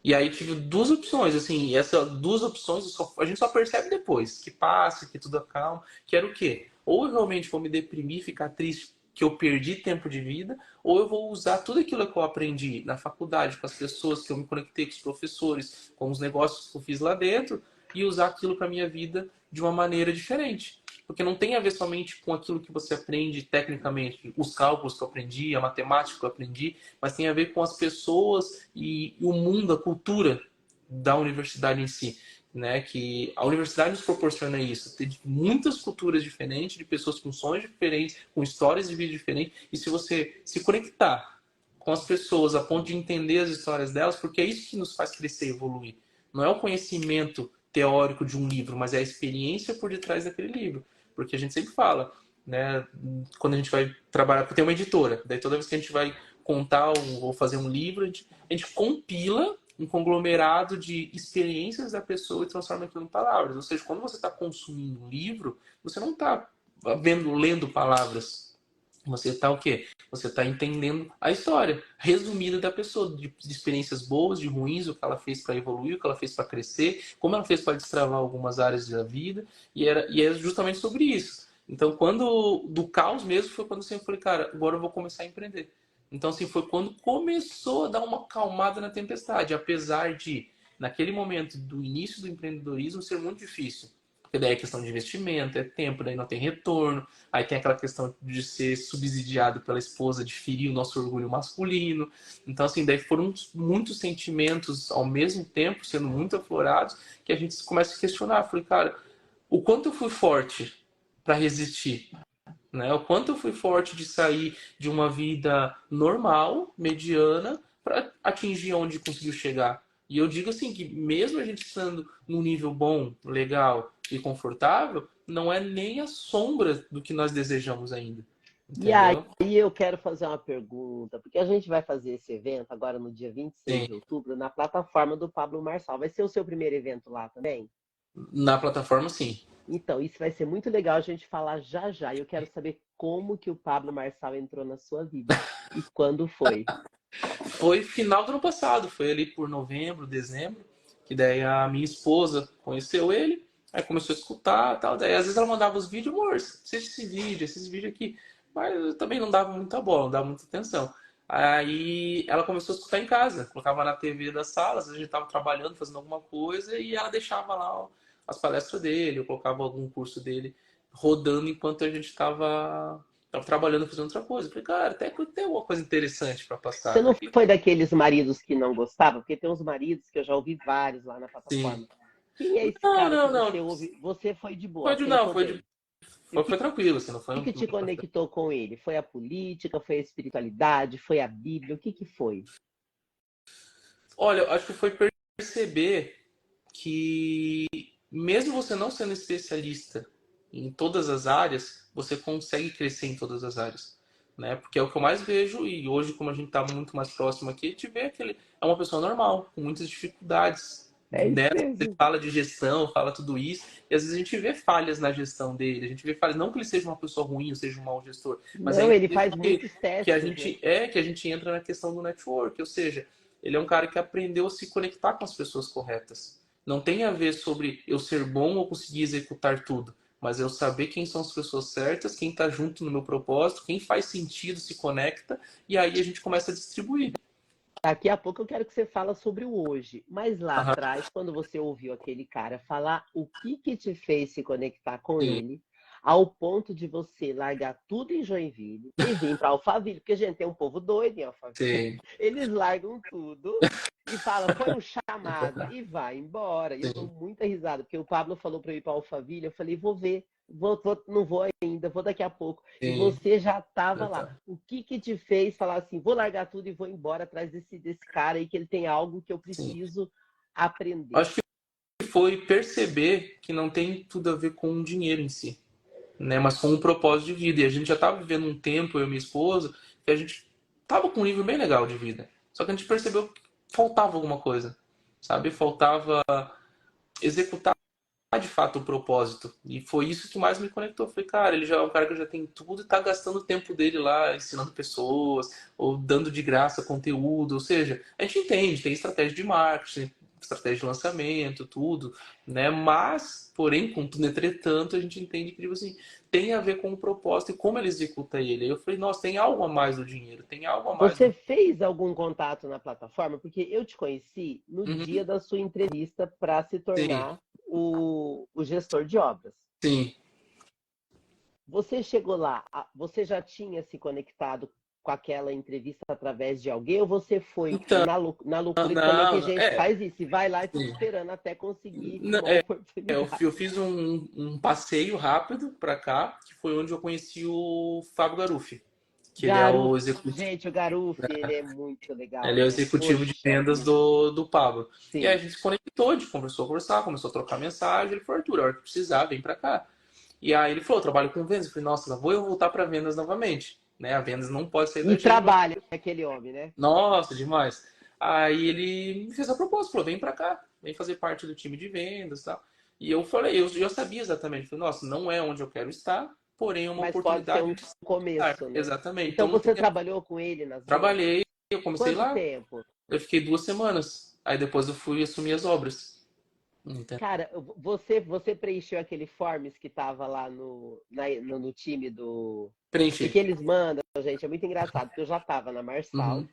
E aí tive duas opções, assim, e essas duas opções a gente só percebe depois, que passa, que tudo acalma, que era o quê? Ou eu realmente vou me deprimir, ficar triste que eu perdi tempo de vida, ou eu vou usar tudo aquilo que eu aprendi na faculdade, com as pessoas que eu me conectei, com os professores, com os negócios que eu fiz lá dentro, e usar aquilo para minha vida de uma maneira diferente. Porque não tem a ver somente com aquilo que você aprende tecnicamente, os cálculos que eu aprendi, a matemática que eu aprendi, mas tem a ver com as pessoas e o mundo, a cultura da universidade em si. Né, que a universidade nos proporciona isso, ter muitas culturas diferentes, de pessoas com sonhos diferentes, com histórias de vida diferentes, e se você se conectar com as pessoas a ponto de entender as histórias delas, porque é isso que nos faz crescer e evoluir. Não é o conhecimento teórico de um livro, mas é a experiência por detrás daquele livro. Porque a gente sempre fala, né, quando a gente vai trabalhar, porque tem uma editora, daí toda vez que a gente vai contar ou fazer um livro, a gente compila um conglomerado de experiências da pessoa e transforma aquilo em palavras. Ou seja, quando você está consumindo um livro, você não está lendo palavras. Você está o quê? Você está entendendo a história resumida da pessoa, de experiências boas, de ruins, o que ela fez para evoluir, o que ela fez para crescer, como ela fez para destravar algumas áreas da vida, e é justamente sobre isso. Então, quando do caos mesmo, foi quando eu sempre falei, cara, agora eu vou começar a empreender. Então, assim, foi quando começou a dar uma calmada na tempestade, apesar de, naquele momento do início do empreendedorismo, ser muito difícil. Porque daí é questão de investimento, é tempo, daí não tem retorno. Aí tem aquela questão de ser subsidiado pela esposa, de ferir o nosso orgulho masculino. Então, assim, daí foram muitos sentimentos ao mesmo tempo, sendo muito aflorados, que a gente começa a questionar. Falei, cara, o quanto eu fui forte para resistir, né? O quanto eu fui forte de sair de uma vida normal, mediana, para atingir onde conseguiu chegar. E eu digo assim que mesmo a gente estando num nível bom, legal e confortável, não é nem a sombra do que nós desejamos ainda.
E aí
Entendeu?
eu quero fazer uma pergunta, porque a gente vai fazer esse evento agora no dia 26
Sim.
de outubro na plataforma do Pablo Marçal. Vai ser o seu primeiro evento lá também?
Na plataforma, sim.
Então, isso vai ser muito legal a gente falar já já. E eu quero saber como que o Pablo Marçal entrou na sua vida e quando foi.
Foi final do ano passado, foi ali por novembro, dezembro, que daí a minha esposa conheceu ele, aí começou a escutar e tal. Daí às vezes ela mandava os vídeos, amor, assiste esse vídeo, esses vídeos aqui. Mas eu também não dava muita bola, não dava muita atenção. Aí ela começou a escutar em casa, colocava na TV da sala, às vezes a gente estava trabalhando, fazendo alguma coisa, e ela deixava lá ó, as palestras dele, eu colocava algum curso dele rodando enquanto a gente estava trabalhando, fazendo outra coisa. Eu falei, cara, até que tem alguma coisa interessante para
Você
passar, né?
não foi daqueles maridos que não gostavam? Porque tem uns maridos que eu já ouvi vários lá na plataforma.
Sim.
Quem é esse
Não,
cara que
não, não.
você ouve? Você foi de boa,
Foi de, não,
aceitou
foi,
bem. E o
foi tranquilo, assim, não foi
que te conectou com ele? Foi a política? Foi a espiritualidade? Foi a Bíblia? O que foi?
Olha, eu acho que foi perceber que mesmo você não sendo especialista em todas as áreas, você consegue crescer em todas as áreas, né? Porque é o que eu mais vejo e hoje, como a gente está muito mais próximo aqui, a gente vê que ele é uma pessoa normal, com muitas dificuldades,
É isso
né? Ele
mesmo.
fala de gestão, fala tudo isso, e às vezes a gente vê falhas na gestão dele, a gente vê falhas, não que ele seja uma pessoa ruim ou seja um mau gestor, mas
Não,
é
ele faz muitos
que a
testes, né?
gente que a gente entra na questão do network, ou seja, ele é um cara que aprendeu a se conectar com as pessoas corretas. Não tem a ver sobre eu ser bom ou conseguir executar tudo, mas eu saber quem são as pessoas certas, quem está junto no meu propósito, quem faz sentido se conecta, e aí a gente começa a distribuir.
Daqui a pouco eu quero que você fala sobre o hoje. Mas lá
Aham,
atrás, quando você ouviu aquele cara falar, o que te fez se conectar com
sim,
ele, ao ponto de você largar tudo em Joinville e vir para Alphaville? Porque, gente, tem um povo doido em Alphaville.
sim,
Eles largam tudo e falam, foi um chamado e vai embora. E eu dou
sim,
muita risada, porque o Pablo falou para eu ir para Alphaville, eu falei, vou ver. Não vou ainda, vou daqui a pouco. E
sim.
você já estava
Já
lá.
tá.
O que te fez falar assim, vou largar tudo e vou embora atrás desse cara aí, que ele tem algo que eu
Sim.
preciso aprender?
Acho que foi perceber que não tem tudo a ver com o dinheiro em si, né? Mas com um propósito de vida. E a gente já estava vivendo um tempo, eu e minha esposa, que a gente tava com um nível bem legal de vida. Só que a gente percebeu que faltava alguma coisa, sabe? Faltava executar de fato o propósito. E foi isso que mais me conectou. Eu falei, cara, ele já é um cara que já tem tudo e tá gastando o tempo dele lá ensinando pessoas ou dando de graça conteúdo. Ou seja, a gente entende, tem estratégia de marketing, estratégia de lançamento, tudo, né? Mas, porém, contudo, entretanto, a gente entende que, tipo assim, tem a ver com o propósito e como ele executa ele. Aí eu falei, nossa, tem algo a mais do dinheiro, tem algo a mais
Você
do.
fez algum contato na plataforma? Porque eu te conheci no dia
Uhum,
da sua entrevista para se
sim,
tornar o gestor de obras.
sim.
Você chegou lá, você já tinha se conectado com aquela entrevista através de alguém ou você foi
Então,
na loucura que também tem
não,
gente que faz isso e vai lá e fica
sim.
esperando até conseguir
Não,
uma
eu
oportunidade?
fiz um passeio rápido para cá, que foi onde eu conheci o Fábio Garufi, que ele é
Garuf,
o executivo,
gente, o Garuf, ele é muito legal,
ele é o
né?
executivo de
Poxa
vendas
vida.
do Pablo. E aí a
Sim.
gente se conectou, a gente começou a conversar, começou a trocar mensagem. Ele falou, Arthur, a hora que precisar, vem para cá. E aí ele falou, eu trabalho com vendas. Eu falei, nossa, vou eu voltar para vendas novamente. Né? A vendas não pode sair da
E
gente.
trabalha aquele homem, né?
Nossa, demais. Aí ele me fez a proposta, falou, vem pra cá, vem fazer parte do time de vendas e tal. E eu falei, eu já sabia exatamente, falei, nossa, não é onde eu quero estar, porém é uma
Mas pode ser
oportunidade
um
de estar.
começo, né?
Exatamente.
Então
Então não
você
tem...
trabalhou com ele nas vendas?
Trabalhei, eu comecei
Quanto
lá,
tempo?
eu fiquei 2 semanas. Aí depois eu fui assumir as obras. Entendeu?
Cara, você preencheu aquele forms que tava lá no time do.
Preenchi.
Porque eles mandam, gente, é muito engraçado, porque eu já tava na Marçal
Uhum.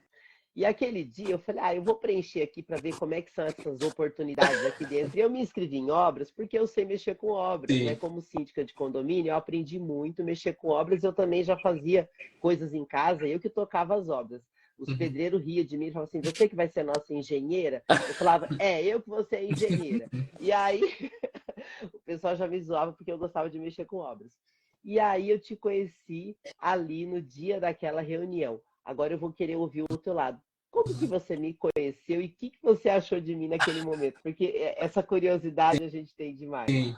E aquele dia eu falei, eu vou preencher aqui para ver como é que são essas oportunidades aqui dentro. E eu me inscrevi em obras porque eu sei mexer com obras, né?
Sim.
Como síndica de condomínio, eu aprendi muito a mexer com obras. Eu também já fazia coisas em casa, eu que tocava as obras. Os pedreiros riam de mim e falavam assim, você que vai ser nossa engenheira? Eu falava, eu que vou ser engenheira. E aí o pessoal já me zoava porque eu gostava de mexer com obras. E aí eu te conheci ali no dia daquela reunião. Agora eu vou querer ouvir o outro lado. Como que você me conheceu e o que você achou de mim naquele momento? Porque essa curiosidade a gente tem demais.
Sim.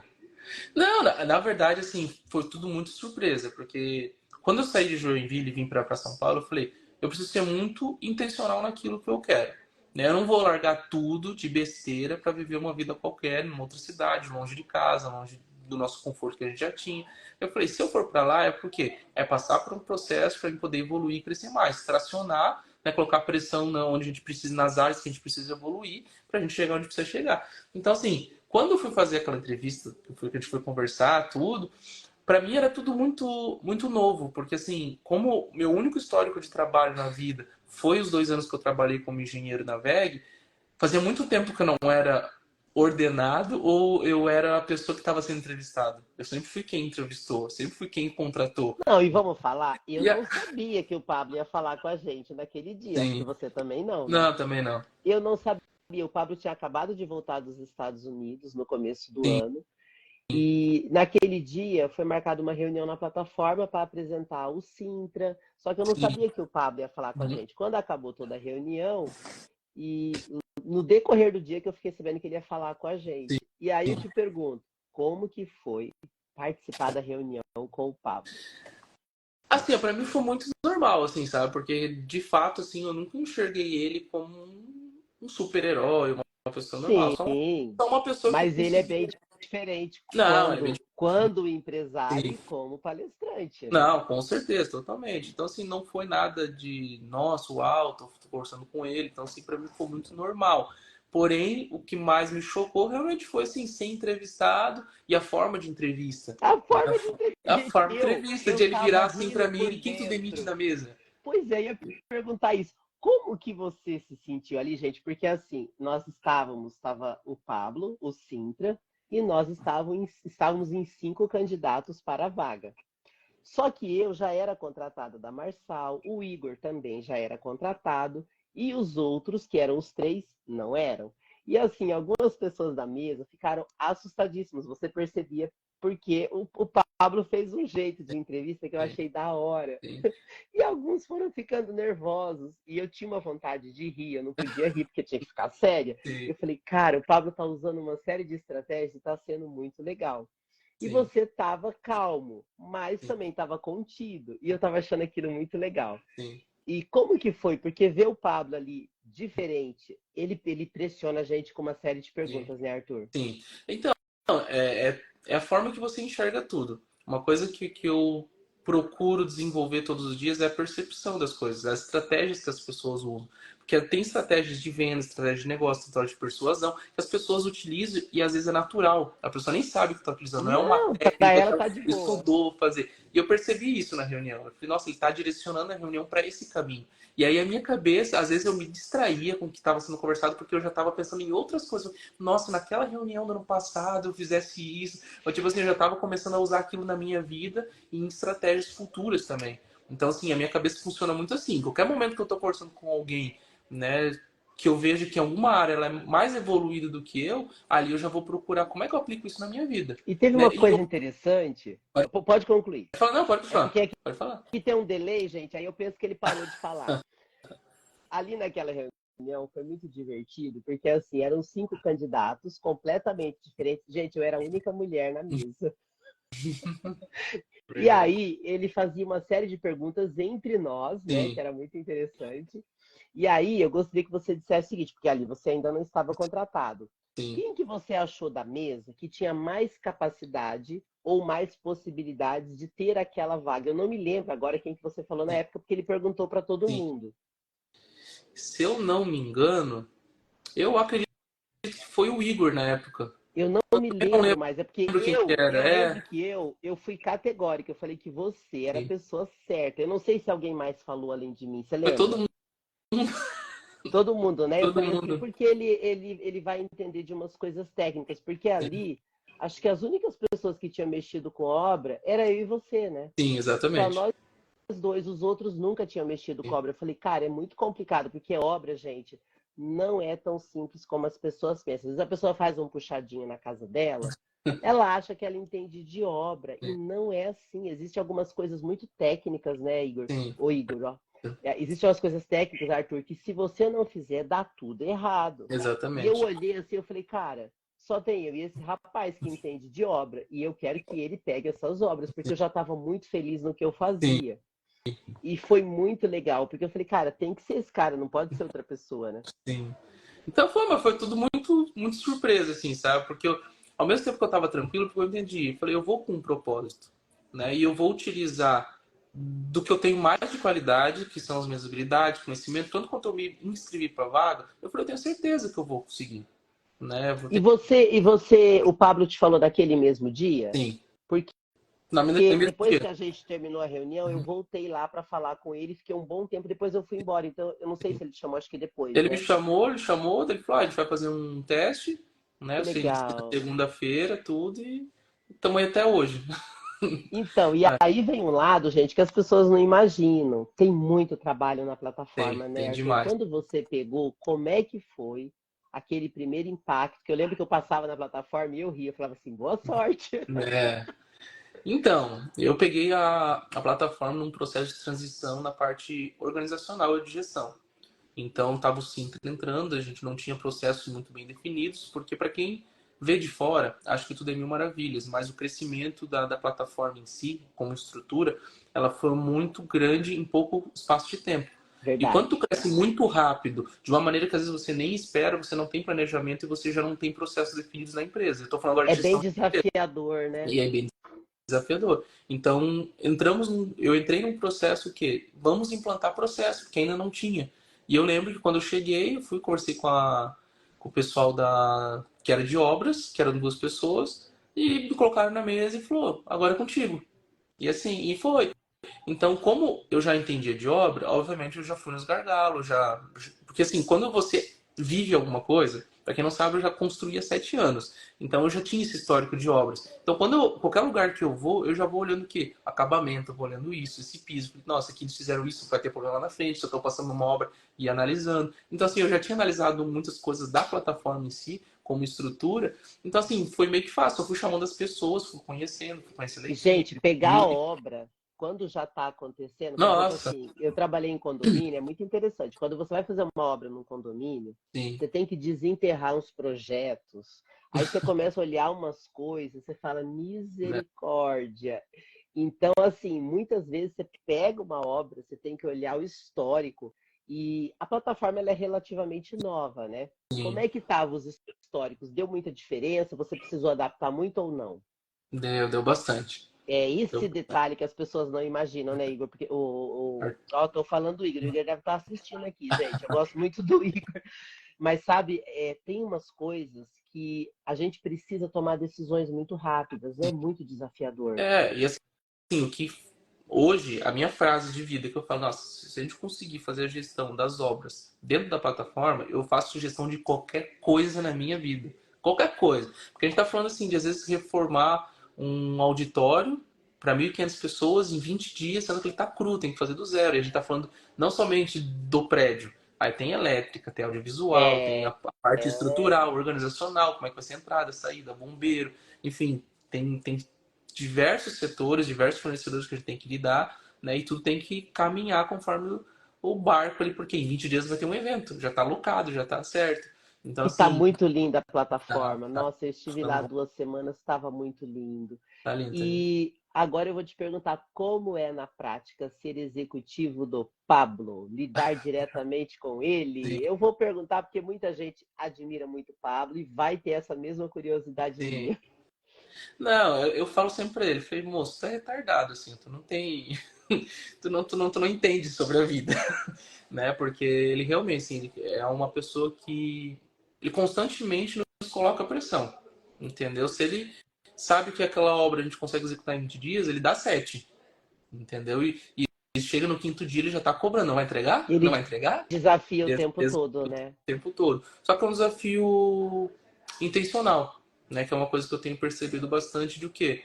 Não, na verdade, assim, foi tudo muito surpresa, porque quando eu saí de Joinville e vim para São Paulo, eu falei, eu preciso ser muito intencional naquilo que eu quero. Né? Eu não vou largar tudo de besteira para viver uma vida qualquer, numa outra cidade, longe de casa, longe do nosso conforto que a gente já tinha. Eu falei, se eu for para lá, é porque é passar por um processo para poder evoluir e crescer mais, tracionar, né, colocar pressão onde a gente precisa, nas áreas que a gente precisa evoluir, para a gente chegar onde precisa chegar. Então, assim, quando eu fui fazer aquela entrevista, que a gente foi conversar, tudo, para mim era tudo muito, muito novo, porque assim, como meu único histórico de trabalho na vida foi os 2 anos que eu trabalhei como engenheiro na VEG, fazia muito tempo que eu não era ordenado ou eu era a pessoa que estava sendo entrevistada. Eu sempre fui quem entrevistou, sempre fui quem contratou.
Não, e vamos falar, eu
E a...
não sabia que o Pablo ia falar com a gente naquele dia. Acho que
Sim.
você também não, né?
Não, também não.
Eu não sabia. O Pablo tinha acabado de voltar dos Estados Unidos no começo do
Sim.
ano. E naquele dia foi marcada uma reunião na plataforma para apresentar o Sintra. Só que eu não
Sim.
sabia que o Pablo ia falar com a gente. Quando acabou toda a reunião, e no decorrer do dia que eu fiquei sabendo que ele ia falar com a gente.
Sim.
E aí eu te pergunto, como que foi participar da reunião com o Pablo?
Assim, pra mim foi muito normal, assim, sabe? Porque, de fato, assim, eu nunca enxerguei ele como um super-herói, uma pessoa normal.
Sim,
Só uma pessoa que
mas ele é
conseguiu...
bem diferente
Não, é bem
quando empresário e
diferente.
como palestrante, né?
Não, com certeza, totalmente. Então, assim, não foi nada de, nossa, uau, tô conversando com ele. Então, assim, pra mim foi muito normal. Porém, o que mais me chocou realmente foi, assim, ser entrevistado e a forma de entrevista.
A
Né?
forma de
A
entrevista.
forma de entrevista, de
Eu
ele
tava
virar assim pra
rindo
mim,
por
e quem tu demite
dentro.
da mesa?
Pois é, eu ia perguntar isso. Como que você se sentiu ali, gente? Porque assim, estava o Pablo, o Sintra, e nós estávamos em 5 candidatos para a vaga. Só que eu já era contratada da Marçal, o Igor também já era contratado, e os outros, que eram os 3, não eram. E assim, algumas pessoas da mesa ficaram assustadíssimas. Você percebia porque o Pablo fez um jeito de entrevista que eu
Sim,
achei da hora.
sim,
E alguns foram ficando nervosos. E eu tinha uma vontade de rir, eu não podia rir porque tinha que ficar séria.
sim,
Eu falei, cara, o Pablo tá usando uma série de estratégias e tá sendo muito legal. E
sim,
você estava calmo, mas também estava contido. E eu estava achando aquilo muito legal.
sim,
E como que foi? Porque ver o Pablo ali diferente, ele pressiona a gente com uma série de
sim.
perguntas, né, Arthur?
Sim. Então, é a forma que você enxerga tudo. Uma coisa que eu procuro desenvolver todos os dias é a percepção das coisas, as estratégias que as pessoas usam. Porque tem estratégias de venda, estratégia de negócio, estratégia de persuasão, que as pessoas utilizam e às vezes é natural. A pessoa nem sabe o que está utilizando, não é uma
Não, para
técnica
ela
que
tá
ela
de boa.
estudou fazer. E eu percebi isso na reunião. Eu falei, nossa, ele está direcionando a reunião para esse caminho. E aí a minha cabeça, às vezes eu me distraía com o que estava sendo conversado, porque eu já estava pensando em outras coisas. Nossa, naquela reunião do ano passado eu fizesse isso. Ou tipo assim, eu já estava começando a usar aquilo na minha vida e em estratégias futuras também. Então, assim, a minha cabeça funciona muito assim. Em qualquer momento que eu estou conversando com alguém, né, que eu vejo que em alguma área ela é mais evoluída do que eu, ali eu já vou procurar como é que eu aplico isso na minha vida.
E teve
Né?
uma
E eu
coisa interessante. Pode concluir.
falo, não, pode
É
continuar.
porque
Pode falar.
aqui tem um delay, gente, aí eu penso que ele parou de falar. Ali naquela reunião foi muito divertido, porque assim, eram 5 candidatos completamente diferentes. Gente, eu era a única mulher na mesa. E aí ele fazia uma série de perguntas entre nós, né, que
Sim,
era muito interessante. E aí eu gostaria que você dissesse o seguinte, porque ali você ainda não estava contratado.
sim.
Quem que você achou da mesa que tinha mais capacidade ou mais possibilidades de ter aquela vaga? Eu não me lembro agora quem que você falou na época, porque ele perguntou para todo
Sim.
mundo.
Se eu não me engano, eu acredito que foi o Igor na época.
Eu não me
Eu não
lembro mais, é porque
lembro quem que era.
eu lembro que eu fui categórica, eu falei que você era a
Sim.
pessoa certa. Eu não sei se alguém mais falou além de mim, você
Foi todo
lembra?
mundo.
Todo mundo, né? Eu
Todo
falei assim,
mundo.
porque ele vai entender de umas coisas técnicas, porque ali, acho que as únicas pessoas que tinham mexido com obra era eu e você, né?
Sim,
Só
exatamente.
nós dois, os outros nunca tinham mexido com obra. Eu falei, cara, é muito complicado, porque obra, gente, não é tão simples como as pessoas pensam. Às vezes a pessoa faz um puxadinho na casa dela, ela acha que ela entende de obra, e não é assim. Existem algumas coisas muito técnicas, né, Igor?
Sim,
Ô, Igor, ó. Existem umas coisas técnicas, Arthur, que se você não fizer, dá tudo errado. E eu
exatamente.
olhei assim, eu falei, cara, só tem eu e esse rapaz que entende de obra, e eu quero que ele pegue essas obras, porque eu já estava muito feliz no que eu
Sim,
fazia. E foi muito legal, porque eu falei, cara, tem que ser esse cara, não pode ser outra pessoa, né?
sim. Então mas foi tudo muito, muito surpresa, assim, sabe? Porque ao mesmo tempo que eu tava tranquilo, porque eu entendi, eu falei, eu vou com um propósito, né? E eu vou utilizar do que eu tenho mais de qualidade, que são as minhas habilidades, conhecimento. Tanto quanto eu me inscrevi para vaga, eu falei, eu tenho certeza que eu vou conseguir, né? Vou ter...
O Pablo te falou daquele mesmo dia?
Sim,
Porque
no mesmo
depois que
dia.
a gente terminou a reunião, eu
Uhum.
voltei lá para falar com ele, fiquei um bom tempo, depois eu fui embora. Então, eu não sei se ele te chamou, acho que depois,
Ele
né?
me chamou, ele falou, ah, a gente vai fazer um teste, né?
Que
Você inicia na
legal.
segunda-feira, tudo, e estamos aí até hoje.
Então, e
Ah,
aí vem um lado, gente, que as pessoas não imaginam. Tem muito trabalho na plataforma, né,
tem
Arthur?
demais.
Quando você pegou, como é que foi aquele primeiro impacto? Que eu lembro que eu passava na plataforma e eu ria, eu falava assim, boa sorte.
É. Então, eu peguei a plataforma num processo de transição na parte organizacional e de gestão. Então, estava o Sintra entrando, a gente não tinha processos muito bem definidos, porque para quem vê de fora, acho que tudo é mil maravilhas, mas o crescimento da plataforma em si, como estrutura, ela foi muito grande em pouco espaço de tempo. E quando tu
Verdade.
cresce muito rápido, de uma maneira que às vezes você nem espera, você não tem planejamento e você já não tem processos definidos na empresa. Eu estou falando agora
É
de
bem
gestão de empresa,
desafiador, né?
e é bem desafiador. Então, eu entrei num processo que vamos implantar processo, porque ainda não tinha. E eu lembro que quando eu cheguei, eu fui conversei com o pessoal que era de obras, que eram duas pessoas, e me colocaram na mesa e falou: agora é contigo. E assim, e foi. Então, como eu já entendia de obra, obviamente eu já fui nos gargalos, já. Porque assim, quando você vive alguma coisa, para quem não sabe, eu já construí há 7 anos. Então eu já tinha esse histórico de obras. Então, qualquer lugar que eu vou, eu já vou olhando o quê? Acabamento, eu vou olhando isso, esse piso. Nossa, aqui eles fizeram isso, vai ter problema lá na frente, se eu estou passando uma obra e analisando. Então, assim, eu já tinha analisado muitas coisas da plataforma em si, como estrutura. Então, assim, foi meio que fácil. Eu fui chamando as pessoas, fui conhecendo a
Gente,
equipe.
pegar a obra quando já está acontecendo, por exemplo,
Nossa,
assim, eu trabalhei em condomínio, é muito interessante. Quando você vai fazer uma obra num condomínio,
sim.
você tem que desenterrar uns projetos, aí você começa a olhar umas coisas, você fala,
Né?
misericórdia. Então, assim, muitas vezes você pega uma obra, você tem que olhar o histórico, e a plataforma ela é relativamente nova, né? Como
Sim,
é que estavam os históricos? Deu muita diferença? Você precisou adaptar muito ou não?
deu bastante.
É
Deu
esse
bastante.
detalhe que as pessoas não imaginam, né, Igor? Porque ó, tô falando do Igor, o Igor deve estar assistindo aqui, gente. Eu gosto muito do Igor. Mas sabe, tem umas coisas que a gente precisa tomar decisões muito rápidas, né? Muito desafiador.
E assim, o que hoje, a minha frase de vida que eu falo, nossa, se a gente conseguir fazer a gestão das obras dentro da plataforma, eu faço gestão de qualquer coisa na minha vida. Qualquer coisa. Porque a gente tá falando assim, de às vezes reformar um auditório para 1.500 pessoas em 20 dias, sendo que ele tá cru, tem que fazer do zero. E a gente tá falando não somente do prédio, aí tem elétrica, tem audiovisual, tem a
É,
parte estrutural, organizacional, como é que vai ser a entrada, a saída, bombeiro, enfim, tem diversos setores, diversos fornecedores que a gente tem que lidar, né? E tudo tem que caminhar conforme o barco ali, porque em 20 dias vai ter um evento, já está alocado, já está certo. Então,
e tá
assim,
muito linda a
tá,
plataforma.
tá,
Nossa, eu estive
tá
lá
bom,
2 semanas, estava muito lindo.
tá lindo, tá lindo.
E agora eu vou te perguntar como é na prática ser executivo do Pablo, lidar diretamente com
Sim,
ele. Eu vou perguntar porque muita gente admira muito o Pablo e vai ter essa mesma curiosidade
sim.
minha.
Não, eu falo sempre pra ele, falei, moço, tu é retardado, assim, tu não tem. Tu não entende sobre a vida, né? Porque ele realmente, assim, ele é uma pessoa que ele constantemente nos coloca pressão, entendeu? Se ele sabe que aquela obra a gente consegue executar em 20 dias, ele dá 7, entendeu? E chega no quinto dia, ele já tá cobrando. Não vai entregar? Não vai
Ele
entregar?
desafia o tempo
Ex-
todo, né?
O tempo todo. Só que é um desafio intencional, né? Que é uma coisa que eu tenho percebido bastante de o quê?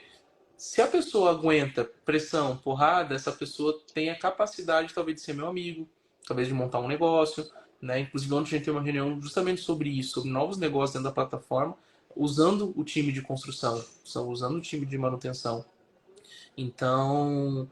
Se a pessoa aguenta pressão, porrada, essa pessoa tem a capacidade, talvez, de ser meu amigo, talvez de montar um negócio, né? Inclusive, ontem a gente teve uma reunião justamente sobre isso, sobre novos negócios dentro da plataforma, usando o time de construção, usando o time de manutenção. Então,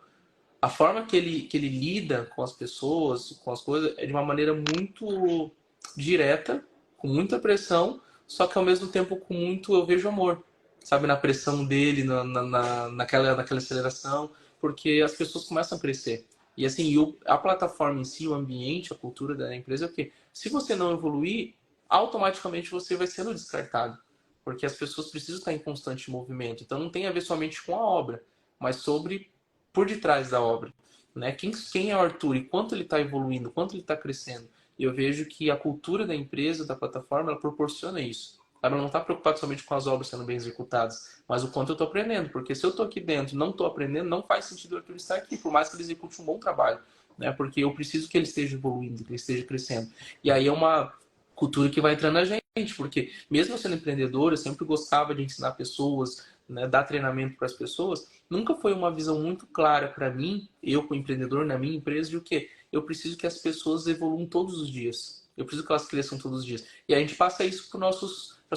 a forma que ele lida com as pessoas, com as coisas, é de uma maneira muito direta, com muita pressão, só que ao mesmo tempo com muito eu vejo amor, sabe, na pressão dele, naquela aceleração, porque as pessoas começam a crescer. E assim, a plataforma em si, o ambiente, a cultura da empresa é o quê? Se você não evoluir, automaticamente você vai sendo descartado, porque as pessoas precisam estar em constante movimento. Então não tem a ver somente com a obra, mas sobre por detrás da obra, né? Quem é o Arthur e quanto ele está evoluindo, quanto ele está crescendo. E eu vejo que a cultura da empresa, da plataforma, ela proporciona isso. Ela não está preocupada somente com as obras sendo bem executadas, mas o quanto eu estou aprendendo. Porque se eu estou aqui dentro e não estou aprendendo, não faz sentido o Arthur estar aqui, por mais que ele execute um bom trabalho. Né? Porque eu preciso que ele esteja evoluindo, que ele esteja crescendo. E aí é uma cultura que vai entrando na gente, porque mesmo eu sendo empreendedor, eu sempre gostava de ensinar pessoas, né, dar treinamento para as pessoas. Nunca foi uma visão muito clara para mim, eu como empreendedor na minha empresa, de o quê? Eu preciso que as pessoas evoluam todos os dias. Eu preciso que elas cresçam todos os dias. E a gente passa isso para as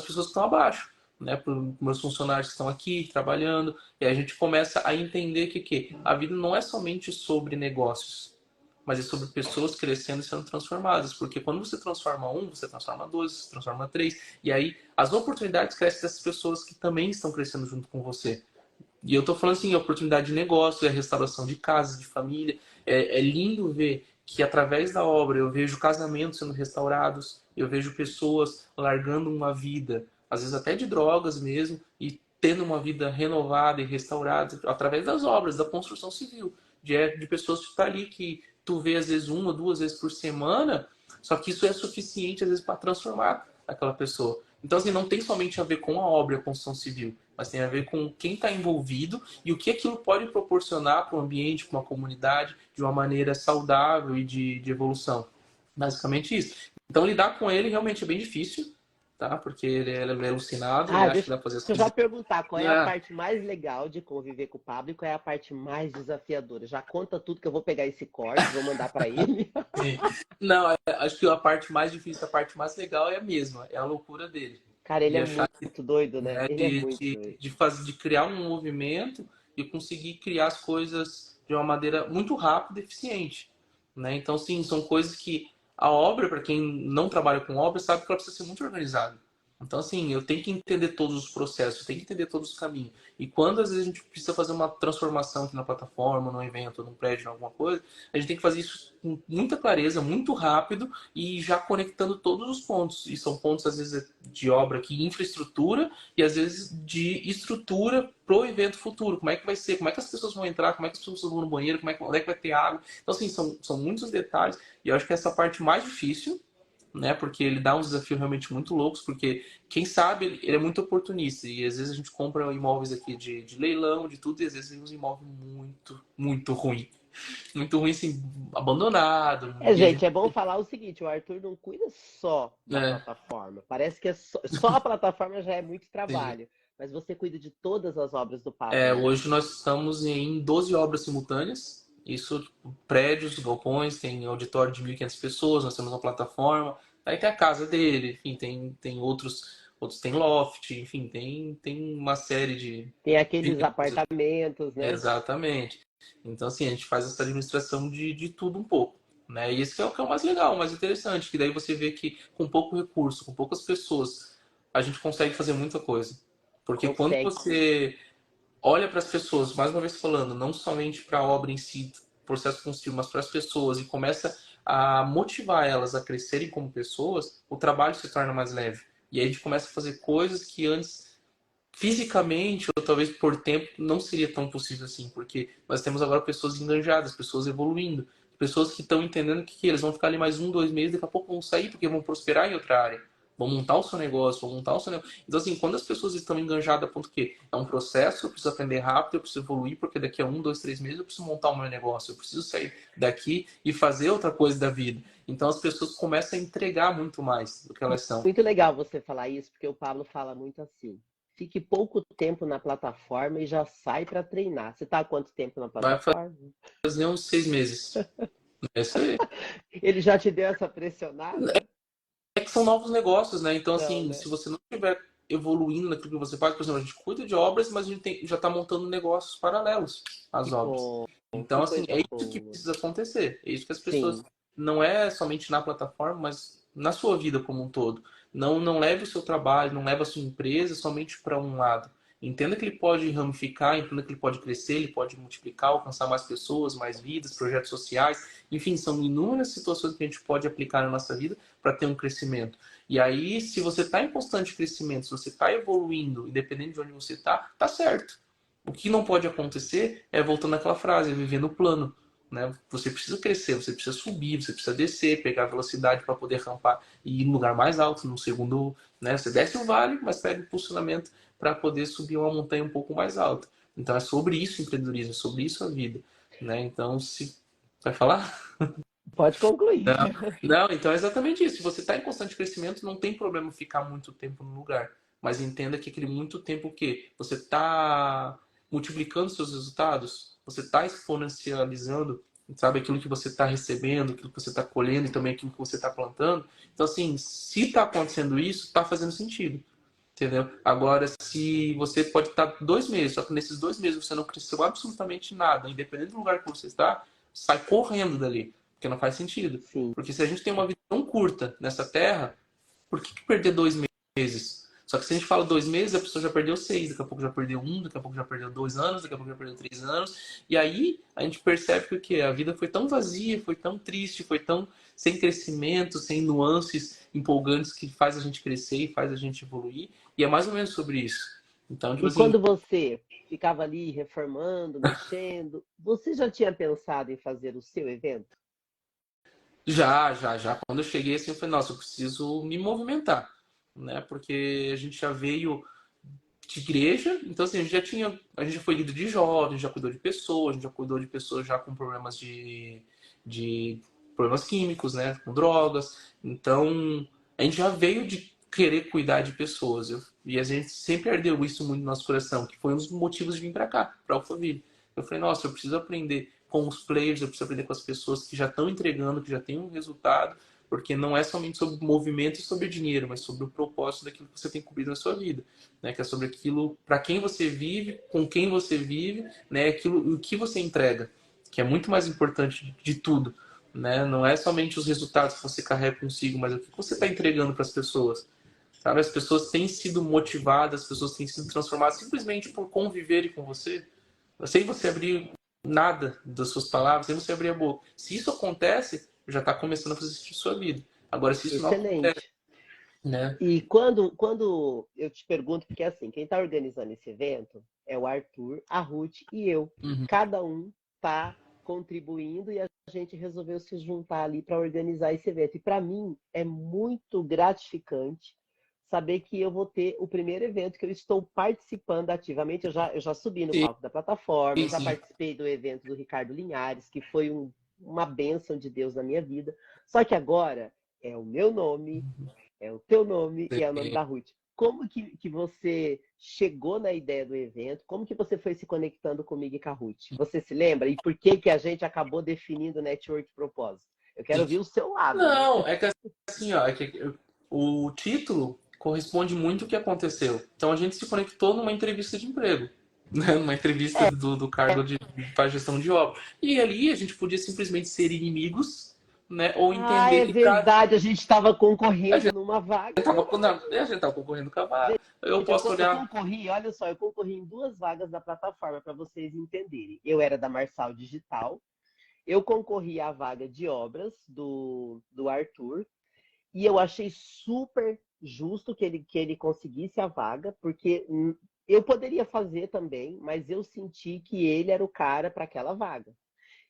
pessoas que estão abaixo, né? Para os meus funcionários que estão aqui trabalhando. E a gente começa a entender que a vida não é somente sobre negócios, mas é sobre pessoas crescendo e sendo transformadas. Porque quando você transforma um, você transforma dois, você transforma três. E aí as oportunidades crescem dessas pessoas que também estão crescendo junto com você. E eu tô falando assim, a oportunidade de negócio, a restauração de casas, de família. É lindo ver que através da obra eu vejo casamentos sendo restaurados, eu vejo pessoas largando uma vida, às vezes até de drogas mesmo, e tendo uma vida renovada e restaurada através das obras, da construção civil, de pessoas que estão ali, que tu vê às vezes uma, duas vezes por semana, só que isso é suficiente às vezes para transformar aquela pessoa. Então, assim, não tem somente a ver com a obra e a construção civil, mas tem a ver com quem está envolvido e o que aquilo pode proporcionar para o ambiente, para uma comunidade, de uma maneira saudável e de evolução. Basicamente isso. Então, lidar com ele realmente é bem difícil, tá? Porque ele é alucinado, ele
Ah,
acha que
deixa
dá para fazer as
eu já
coisas.
perguntar, qual é a
Ah,
parte mais legal de conviver com o Pablo e qual é a parte mais desafiadora? Já conta tudo que eu vou pegar esse corte, vou mandar para ele.
sim. Não, acho que a parte mais difícil, a parte mais legal é a mesma, é a loucura dele.
Cara, ele
De
é
achar
muito doido, né?
né,
Ele é muito doido.
de criar um movimento e conseguir criar as coisas de uma maneira muito rápida e eficiente. Né? Então, sim, são coisas que a obra, para quem não trabalha com obra, sabe que ela precisa ser muito organizada. Então, assim, eu tenho que entender todos os processos, eu tenho que entender todos os caminhos. E quando, às vezes, a gente precisa fazer uma transformação aqui na plataforma, num evento, num prédio, em alguma coisa, a gente tem que fazer isso com muita clareza, muito rápido e já conectando todos os pontos. E são pontos, às vezes, de obra aqui, infraestrutura, e às vezes de estrutura pro evento futuro. Como é que vai ser? Como é que as pessoas vão entrar? Como é que as pessoas vão no banheiro? Onde é que vai ter água? Então, assim, são muitos detalhes. E eu acho que essa parte mais difícil, né? Porque ele dá uns desafios realmente muito loucos, porque quem sabe ele é muito oportunista. E às vezes a gente compra imóveis aqui de leilão, de tudo, e às vezes tem uns imóveis muito, muito ruim. Muito ruim, assim, abandonado.
É,
E a gente.
gente, é bom falar o seguinte, o Arthur não cuida só da
É,
plataforma. Parece que só a plataforma já é muito
sim.
trabalho. Mas você cuida de todas as obras do Pablo, né?
Hoje nós estamos em 12 obras simultâneas. Isso, tipo, prédios, galpões, tem auditório de 1.500 pessoas, nós temos uma plataforma. Aí tem a casa dele, enfim, tem outros tem loft, enfim, tem uma série
Tem
de
aqueles
coisas.
apartamentos, né?
Exatamente. Então, assim, a gente faz essa administração de tudo um pouco. Né? E esse que é o mais legal, o mais interessante, que daí você vê que com pouco recurso, com poucas pessoas, a gente consegue fazer muita coisa. Porque quando
Consegue.
você olha para as pessoas, mais uma vez falando, não somente para a obra em si, processo construtivo, mas para as pessoas e começa a motivar elas a crescerem como pessoas, o trabalho se torna mais leve. E aí a gente começa a fazer coisas que antes, fisicamente, ou talvez por tempo, não seria tão possível assim, porque nós temos agora pessoas enganjadas, pessoas evoluindo, pessoas que estão entendendo que eles vão ficar ali mais um, 2 meses, daqui a pouco vão sair porque vão prosperar em outra área. vou montar o seu negócio, vou montar o seu negócio. Então, assim, quando as pessoas estão enganjadas a ponto que é um processo, eu preciso aprender rápido, eu preciso evoluir, porque daqui a 1, 2, 3 meses eu preciso montar o meu negócio, eu preciso sair daqui e fazer outra coisa da vida. Então, as pessoas começam a entregar muito mais do que elas são.
Muito legal você falar isso, porque o Pablo fala muito assim. Fique pouco tempo na plataforma e já sai para treinar. Você está há quanto tempo na
Vai
plataforma?
fazer uns 6 meses. É isso aí.
Ele já te deu essa pressionada?
É que são novos negócios, né? Então,
Não,
assim,
né?
se você não estiver evoluindo naquilo que você faz, por exemplo, a gente cuida de obras, mas a gente já está montando negócios paralelos às
Que
obras.
bom,
Então,
que
assim,
coisa
é isso que
boa.
precisa acontecer. É isso que as pessoas.
Sim.
Não é somente na plataforma, mas na sua vida como um todo. Não leve o seu trabalho, não leve a sua empresa somente para um lado. Entenda que ele pode ramificar, entenda que ele pode crescer, ele pode multiplicar, alcançar mais pessoas, mais vidas, projetos sociais. Enfim, são inúmeras situações que a gente pode aplicar na nossa vida para ter um crescimento. E aí, se você está em constante crescimento, se você está evoluindo, independente de onde você está, tá certo. O que não pode acontecer é, voltando àquela frase, é viver no plano. Né? Você precisa crescer, você precisa subir, você precisa descer, pegar velocidade para poder rampar e ir no lugar mais alto, no segundo. Né? Você desce o vale, mas pega o impulsionamento para poder subir uma montanha um pouco mais alta. Então é sobre isso o empreendedorismo, é sobre isso a vida. Né? Então, se. Vai falar?
Pode concluir.
Não, então é exatamente isso. Se você está em constante crescimento, não tem problema ficar muito tempo no lugar. Mas entenda que aquele muito tempo o quê? Você está multiplicando seus resultados, você está exponencializando, sabe, aquilo que você está recebendo, aquilo que você está colhendo e também aquilo que você está plantando. Então, assim, se está acontecendo isso, está fazendo sentido. Entendeu? Agora, se você pode estar 2 meses, só que nesses 2 meses você não cresceu absolutamente nada, independente do lugar que você está, sai correndo dali, porque não faz sentido.
Sim.
Porque se a gente tem uma vida tão curta nessa terra, por que perder 2 meses? Só que se a gente fala 2 meses, a pessoa já perdeu 6, daqui a pouco já perdeu 1, daqui a pouco já perdeu 2 anos, daqui a pouco já perdeu 3 anos. E aí a gente percebe que o quê? A vida foi tão vazia, foi tão triste, foi tão sem crescimento, sem nuances empolgantes que faz a gente crescer e faz a gente evoluir. E é mais ou menos sobre isso. Então, tipo
E
assim,
quando você ficava ali reformando, mexendo, você já tinha pensado em fazer o seu evento?
já. Quando eu cheguei assim, eu falei, nossa, eu preciso me movimentar, né? Porque a gente já veio de igreja, então assim, a gente já foi líder de jovens, já cuidou de pessoas, a gente já cuidou de pessoas já com problemas de problemas químicos, né? Com drogas. Então, a gente já veio de querer cuidar de pessoas. E a gente sempre ardeu isso muito no nosso coração, que foi um dos motivos de vir para cá, para Alphaville. Eu falei, nossa, eu preciso aprender com os players, eu preciso aprender com as pessoas que já estão entregando, que já têm um resultado, porque não é somente sobre movimento e sobre dinheiro, mas sobre o propósito daquilo que você tem cumprido na sua vida, né? Que é sobre aquilo para quem você vive, com quem você vive, né? Aquilo, o que você entrega, que é muito mais importante de tudo, né? Não é somente os resultados que você carrega consigo, mas o que você está entregando para as pessoas, sabe? As pessoas têm sido motivadas, as pessoas têm sido transformadas simplesmente por conviverem com você, sem você abrir nada das suas palavras, sem você abrir a boca. Se isso acontece, já está começando a fazer sentido sua vida. Agora, se isso não acontece,
Excelente.
né?
E quando eu te pergunto, porque assim, quem está organizando esse evento é o Arthur, a Ruth e eu.
Uhum.
Cada um está contribuindo e a gente resolveu se juntar ali para organizar esse evento. E para mim é muito gratificante saber que eu vou ter o primeiro evento que eu estou participando ativamente. Eu já subi no
Sim,
palco da plataforma, já
sim.
participei do evento do Ricardo Linhares, que foi uma bênção de Deus na minha vida. Só que agora é o meu nome, é o teu nome e é o nome da Ruth. Como que você chegou na ideia do evento? Como que você foi se conectando comigo e com a Ruth? Você se lembra? E por que que a gente acabou definindo Network Propósito? Eu quero ouvir o seu lado, né?
Não, é que assim, ó, é que o título corresponde muito ao que aconteceu. Então a gente se conectou numa entrevista de emprego, né? Numa entrevista do cargo para gestão de obra. E ali a gente podia simplesmente ser inimigos, né? Ou
Ah,
entender
é
que cada
verdade. A gente estava
a
concorrendo
gente
numa vaga, é
estava
verdade.
a gente tava concorrendo com a vaga. Eu
Gente, eu,
posso
co- eu
olhar.
concorri, olha só, eu concorri em duas vagas da plataforma para vocês entenderem. Eu era da Marçal Digital, eu concorri à vaga de obras do Arthur. E eu achei super justo que ele conseguisse a vaga, porque eu poderia fazer também, mas eu senti que ele era o cara para aquela vaga.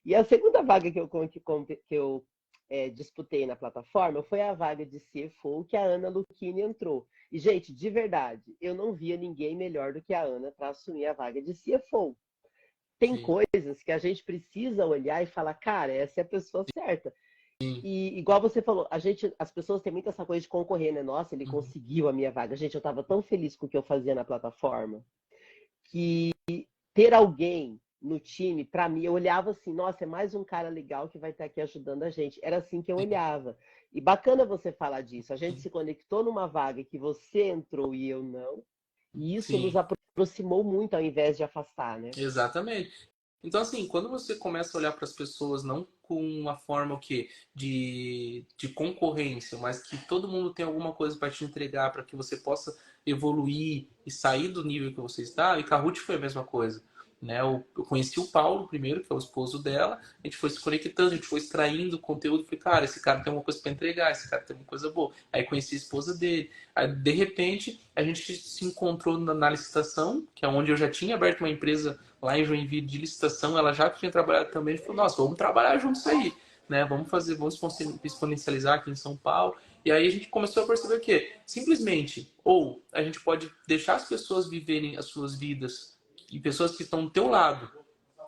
E a segunda vaga que eu disputei na plataforma foi a vaga de CFO que a Ana Lucchini entrou. E, gente, de verdade, eu não via ninguém melhor do que a Ana para assumir a vaga de CFO. Tem coisas que a gente precisa olhar e falar, cara, essa é a pessoa certa. E igual você falou, as pessoas têm muito essa coisa de concorrer, né? Nossa, ele conseguiu a minha vaga. Gente, eu estava tão feliz com o que eu fazia na plataforma que ter alguém no time, para mim, eu olhava assim, nossa, é mais um cara legal que vai estar aqui ajudando a gente. Era assim que eu olhava. E bacana você falar disso. A gente se conectou numa vaga que você entrou e eu não. E isso nos aproximou muito ao invés de afastar, né?
Exatamente. Então, assim, quando você começa a olhar para as pessoas não com uma forma o quê? De concorrência, mas que todo mundo tem alguma coisa para te entregar para que você possa evoluir e sair do nível que você está, e com a Ruth foi a mesma coisa. Né? Eu conheci o Paulo primeiro, que é o esposo dela, a gente foi se conectando, a gente foi extraindo conteúdo, falei, cara, esse cara tem uma coisa para entregar, esse cara tem uma coisa boa. Aí conheci a esposa dele. Aí, de repente, a gente se encontrou na licitação, que é onde eu já tinha aberto uma empresa lá em Joinville de licitação, ela já tinha trabalhado também, a gente falou, nossa, vamos trabalhar juntos aí, né? Vamos exponencializar aqui em São Paulo. E aí a gente começou a perceber que simplesmente, ou a gente pode deixar as pessoas viverem as suas vidas e pessoas que estão do teu lado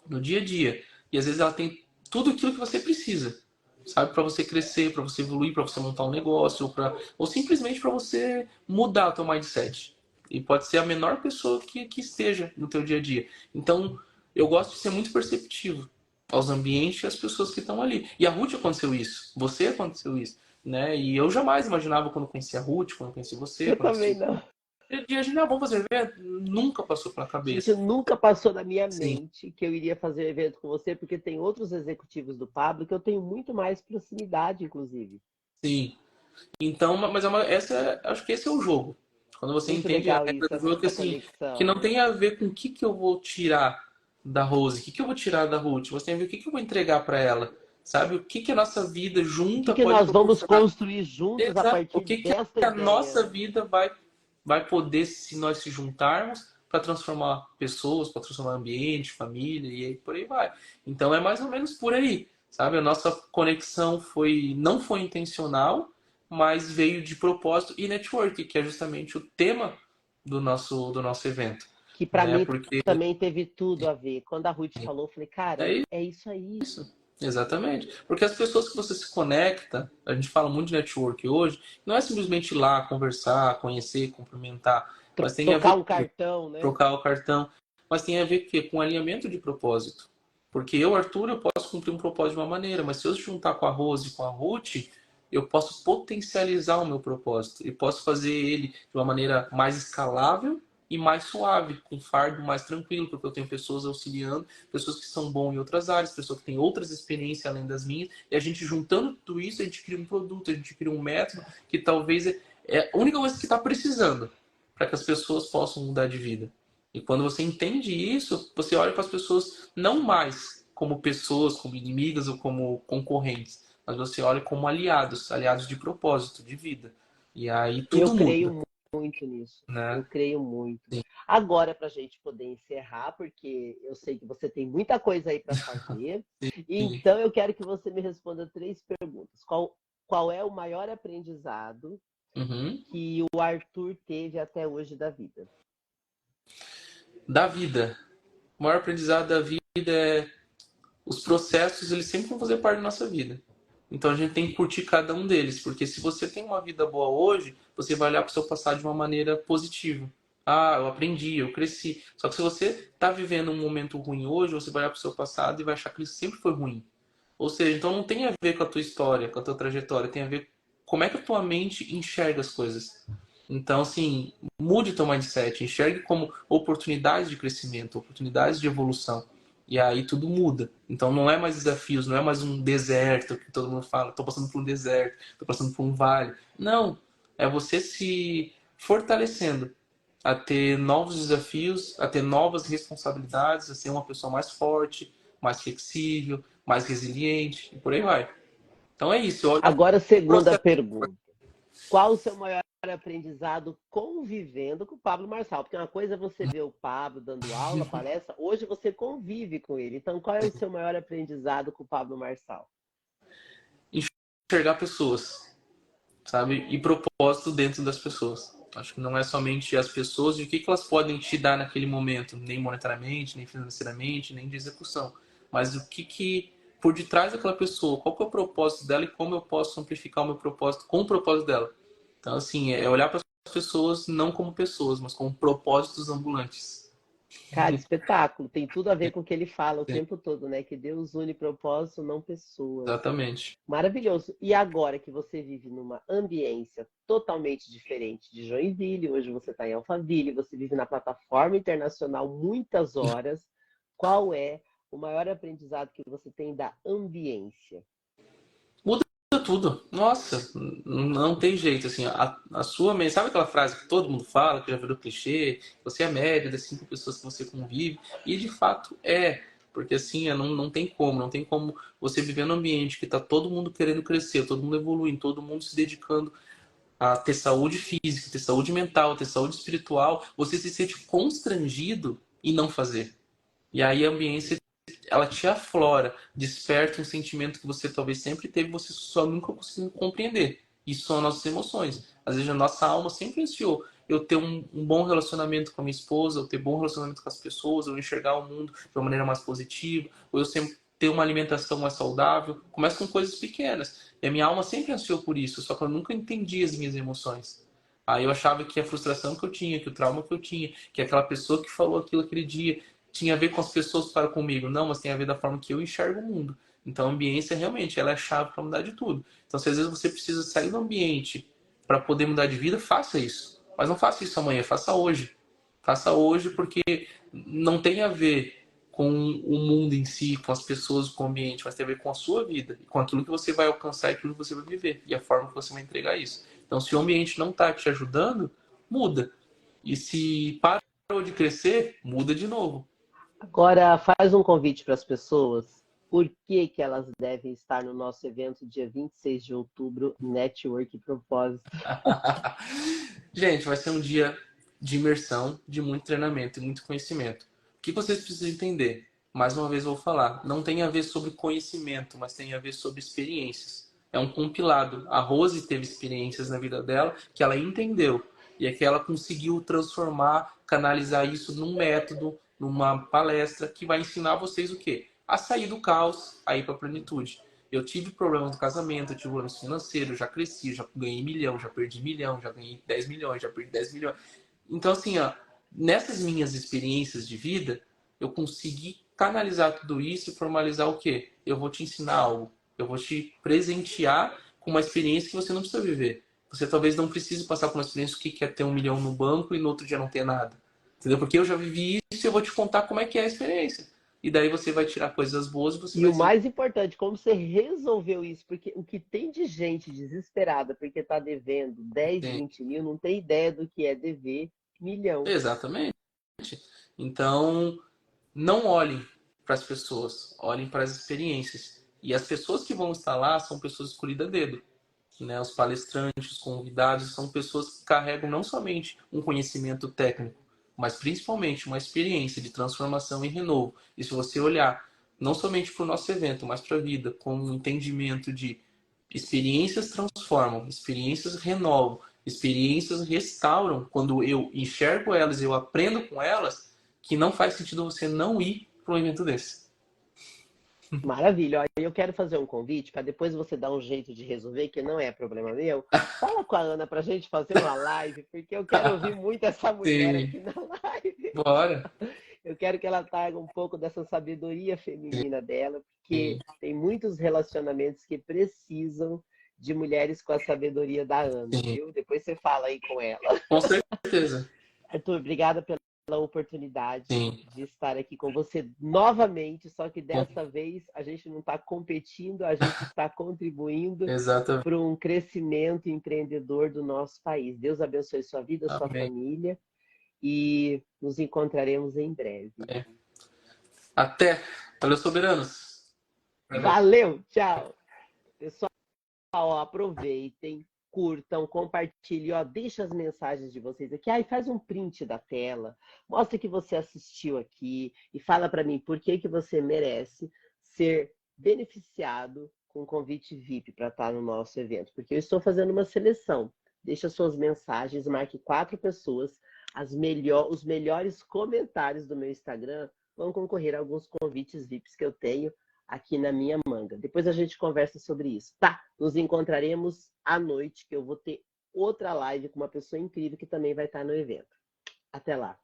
no dia a dia, e às vezes ela tem tudo aquilo que você precisa, sabe, para você crescer, para você evoluir, para você montar um negócio, ou simplesmente para você mudar o teu mindset. E pode ser a menor pessoa que esteja no teu dia a dia. Então, eu gosto de ser muito perceptivo aos ambientes e às pessoas que estão ali. E a Ruth aconteceu isso, você aconteceu isso, né? E eu jamais imaginava quando conheci a Ruth, quando conheci você,
Eu
quando
também
conheci...
não.
E a gente, vamos fazer evento? Nunca passou pela
Gente,
cabeça.
nunca passou na minha
Sim,
mente que eu iria fazer evento com você, porque tem outros executivos do Pablo que eu tenho muito mais proximidade, inclusive.
sim. Então, mas acho que esse é o jogo. Quando você
Muito
entende a
legal
regra
isso,
do jogo, que
essa
assim, que
conexão.
não tem a ver com o que eu vou tirar da Rose, o que eu vou tirar da Ruth, você tem a ver o que eu vou entregar para ela, sabe? O que a nossa vida
O que
junta
que
pode
nós vamos
proporcionar.
construir juntos a
Exato. O
partir
que
desta
a
ideia,
nossa
né?
vida vai poder, se nós se juntarmos, para transformar pessoas, para transformar ambiente, família e aí por aí vai. Então é mais ou menos por aí, sabe? A nossa conexão não foi intencional, mas veio de propósito e network, que é justamente o tema do nosso evento,
Que para
né?
mim
Porque
também teve tudo a ver. Quando a Ruth falou, eu falei, cara,
é
é isso aí.
isso, exatamente. Porque as pessoas que você se conecta, a gente fala muito de network hoje, não é simplesmente ir lá conversar, conhecer, cumprimentar, mas tem a
Trocar
ver
um
com
cartão, né?
trocar o cartão, mas tem a ver com, o quê? Com alinhamento de propósito. Porque eu, Arthur, eu posso cumprir um propósito de uma maneira, mas se eu juntar com a Rose e com a Ruth, eu posso potencializar o meu propósito e posso fazer ele de uma maneira mais escalável e mais suave, com fardo mais tranquilo, porque eu tenho pessoas auxiliando, pessoas que são bom em outras áreas, pessoas que têm outras experiências além das minhas, e a gente juntando tudo isso, a gente cria um produto, a gente cria um método que talvez é a única coisa que está precisando para que as pessoas possam mudar de vida. E quando você entende isso, você olha para as pessoas não mais como pessoas, como inimigas ou como concorrentes, mas você olha como aliados, aliados de propósito, de vida. E aí
Eu
tudo muda,
creio muito nisso. Eu
né?
creio muito.
Sim.
Agora, para a gente poder encerrar, porque eu sei que você tem muita coisa aí para fazer,
Sim.
então eu quero que você me responda três perguntas. Qual é o maior aprendizado
Uhum.
que o Arthur teve até hoje da vida?
Da vida. O maior aprendizado da vida é os processos, eles sempre vão fazer parte da nossa vida. Então a gente tem que curtir cada um deles, porque se você tem uma vida boa hoje, você vai olhar para o seu passado de uma maneira positiva. Ah, eu aprendi, eu cresci. Só que se você está vivendo um momento ruim hoje, você vai olhar para o seu passado e vai achar que ele sempre foi ruim. Ou seja, então não tem a ver com a tua história, com a tua trajetória, tem a ver com como é que a tua mente enxerga as coisas. Então, assim, mude teu mindset, enxergue como oportunidades de crescimento, oportunidades de evolução. E aí tudo muda. Então não é mais desafios, não é mais um deserto que todo mundo fala, estou passando por um deserto, estou passando por um vale. Não, é você se fortalecendo a ter novos desafios, a ter novas responsabilidades, a ser uma pessoa mais forte, mais flexível, mais resiliente e por aí vai. Então é isso, olha o
Agora, segunda
processo.
pergunta. Qual o seu maior aprendizado convivendo com o Pablo Marçal? Porque uma coisa é você ver o Pablo dando aula, palestra, hoje você convive com ele. Então, qual é o seu maior aprendizado com o Pablo Marçal?
enxergar pessoas, sabe? E propósito dentro das pessoas. Acho que não é somente as pessoas e o que elas podem te dar naquele momento, nem monetariamente, nem financeiramente, nem de execução, mas o que por detrás daquela pessoa, qual que é o propósito dela e como eu posso amplificar o meu propósito com o propósito dela. Então, assim, é olhar para as pessoas não como pessoas, mas como propósitos ambulantes.
Cara, espetáculo. Tem tudo a ver com o que ele fala o tempo todo, né? Que Deus une propósito, não pessoas.
Exatamente.
Maravilhoso. E agora que você vive numa ambiência totalmente diferente de Joinville, hoje você está em Alphaville, você vive na plataforma internacional muitas horas, qual é o maior aprendizado que você tem da ambiência?
Muda tudo. Nossa, não tem jeito, assim, a sua mente, sabe aquela frase que todo mundo fala, que já virou clichê, você é a média das 5 pessoas que você convive, e de fato é, porque assim, não tem como, não tem como você viver num ambiente que está todo mundo querendo crescer, todo mundo evoluindo, todo mundo se dedicando a ter saúde física, ter saúde mental, ter saúde espiritual, você se sente constrangido em não fazer. E aí a ambiência ela te aflora, desperta um sentimento que você talvez sempre teve, você só nunca conseguiu compreender. Isso são as nossas emoções. Às vezes a nossa alma sempre ansiou eu ter um bom relacionamento com a minha esposa, eu ter bom relacionamento com as pessoas, eu enxergar o mundo de uma maneira mais positiva, ou eu sempre ter uma alimentação mais saudável. Começa com coisas pequenas. E a minha alma sempre ansiou por isso, só que eu nunca entendi as minhas emoções. Aí eu achava que a frustração que eu tinha, que o trauma que eu tinha, que aquela pessoa que falou aquilo aquele dia, tinha a ver com as pessoas que estavam comigo. Não, mas tem a ver da forma que eu enxergo o mundo. Então a ambiência realmente ela é a chave para mudar de tudo. Então se às vezes você precisa sair do ambiente para poder mudar de vida, faça isso. Mas não faça isso amanhã, faça hoje. Faça hoje porque não tem a ver com o mundo em si, com as pessoas, com o ambiente, mas tem a ver com a sua vida, com aquilo que você vai alcançar e aquilo que você vai viver e a forma que você vai entregar isso. Então se o ambiente não está te ajudando, muda. E se parou de crescer, muda de novo.
Agora, faz um convite para as pessoas. Por que que elas devem estar no nosso evento dia 26 de outubro, Network e Propósito?
Gente, vai ser um dia de imersão, de muito treinamento e muito conhecimento. O que vocês precisam entender? Mais uma vez eu vou falar, não tem a ver sobre conhecimento, mas tem a ver sobre experiências. É um compilado. A Rose teve experiências na vida dela que ela entendeu e é que ela conseguiu transformar, canalizar isso num método, numa palestra que vai ensinar vocês o quê? A sair do caos, a ir para a plenitude. Eu tive problemas no casamento, eu tive problemas financeiros, já cresci, já ganhei milhão, já perdi milhão, já ganhei 10 milhões, já perdi 10 milhões. Então, assim, ó, nessas minhas experiências de vida, eu consegui canalizar tudo isso e formalizar o quê? Eu vou te ensinar algo. Eu vou te presentear com uma experiência que você não precisa viver. Você talvez não precise passar por uma experiência que quer ter 1 milhão no banco e no outro dia não ter nada. Entendeu? Porque eu já vivi isso e eu vou te contar como é que é a experiência. E daí você vai tirar coisas boas e você
E
vai
o
dizer,
mais importante, como você resolveu isso? Porque o que tem de gente desesperada porque está devendo 10, 20 mil, não tem ideia do que é dever milhão.
exatamente. Então, não olhem para as pessoas, olhem para as experiências. E as pessoas que vão estar lá são pessoas escolhidas a dedo. Né? Os palestrantes, os convidados, são pessoas que carregam não somente um conhecimento técnico, mas principalmente uma experiência de transformação e renovo. E se você olhar não somente para o nosso evento, mas para a vida, com um entendimento de experiências transformam, experiências renovam, experiências restauram. Quando eu enxergo elas, eu aprendo com elas, que não faz sentido você não ir para um evento desse.
Maravilha. Olha, eu quero fazer um convite para depois você dar um jeito de resolver, que não é problema meu. Fala com a Ana para a gente fazer uma live, porque eu quero ouvir muito essa mulher
Sim,
aqui na live.
bora.
Eu quero que ela traga um pouco dessa sabedoria feminina dela,
Sim,
porque tem muitos relacionamentos que precisam de mulheres com a sabedoria da Ana,
sim.
viu? Depois você fala aí com ela.
Com certeza.
Arthur, obrigada pela oportunidade
Sim,
de estar aqui com você novamente, só que
com-
dessa vez a gente não está competindo, a gente está contribuindo
exatamente.
para um crescimento empreendedor do nosso país. Deus abençoe sua vida, sua
Amém.
família e nos encontraremos em breve.
É. Até. Valeu, soberanos. Valeu.
Valeu, tchau! Pessoal, ó, aproveitem, curtam, compartilhem, ó, deixa as mensagens de vocês aqui. Aí faz um print da tela, mostra que você assistiu aqui e fala para mim por que que você merece ser beneficiado com convite VIP para estar no nosso evento, porque eu estou fazendo uma seleção. Deixa suas mensagens, marque 4 pessoas. Os melhores comentários do meu Instagram vão concorrer a alguns convites VIPs que eu tenho aqui na minha manga. Depois a gente conversa sobre isso. Tá, nos encontraremos à noite, que eu vou ter outra live com uma pessoa incrível que também vai estar no evento. Até lá.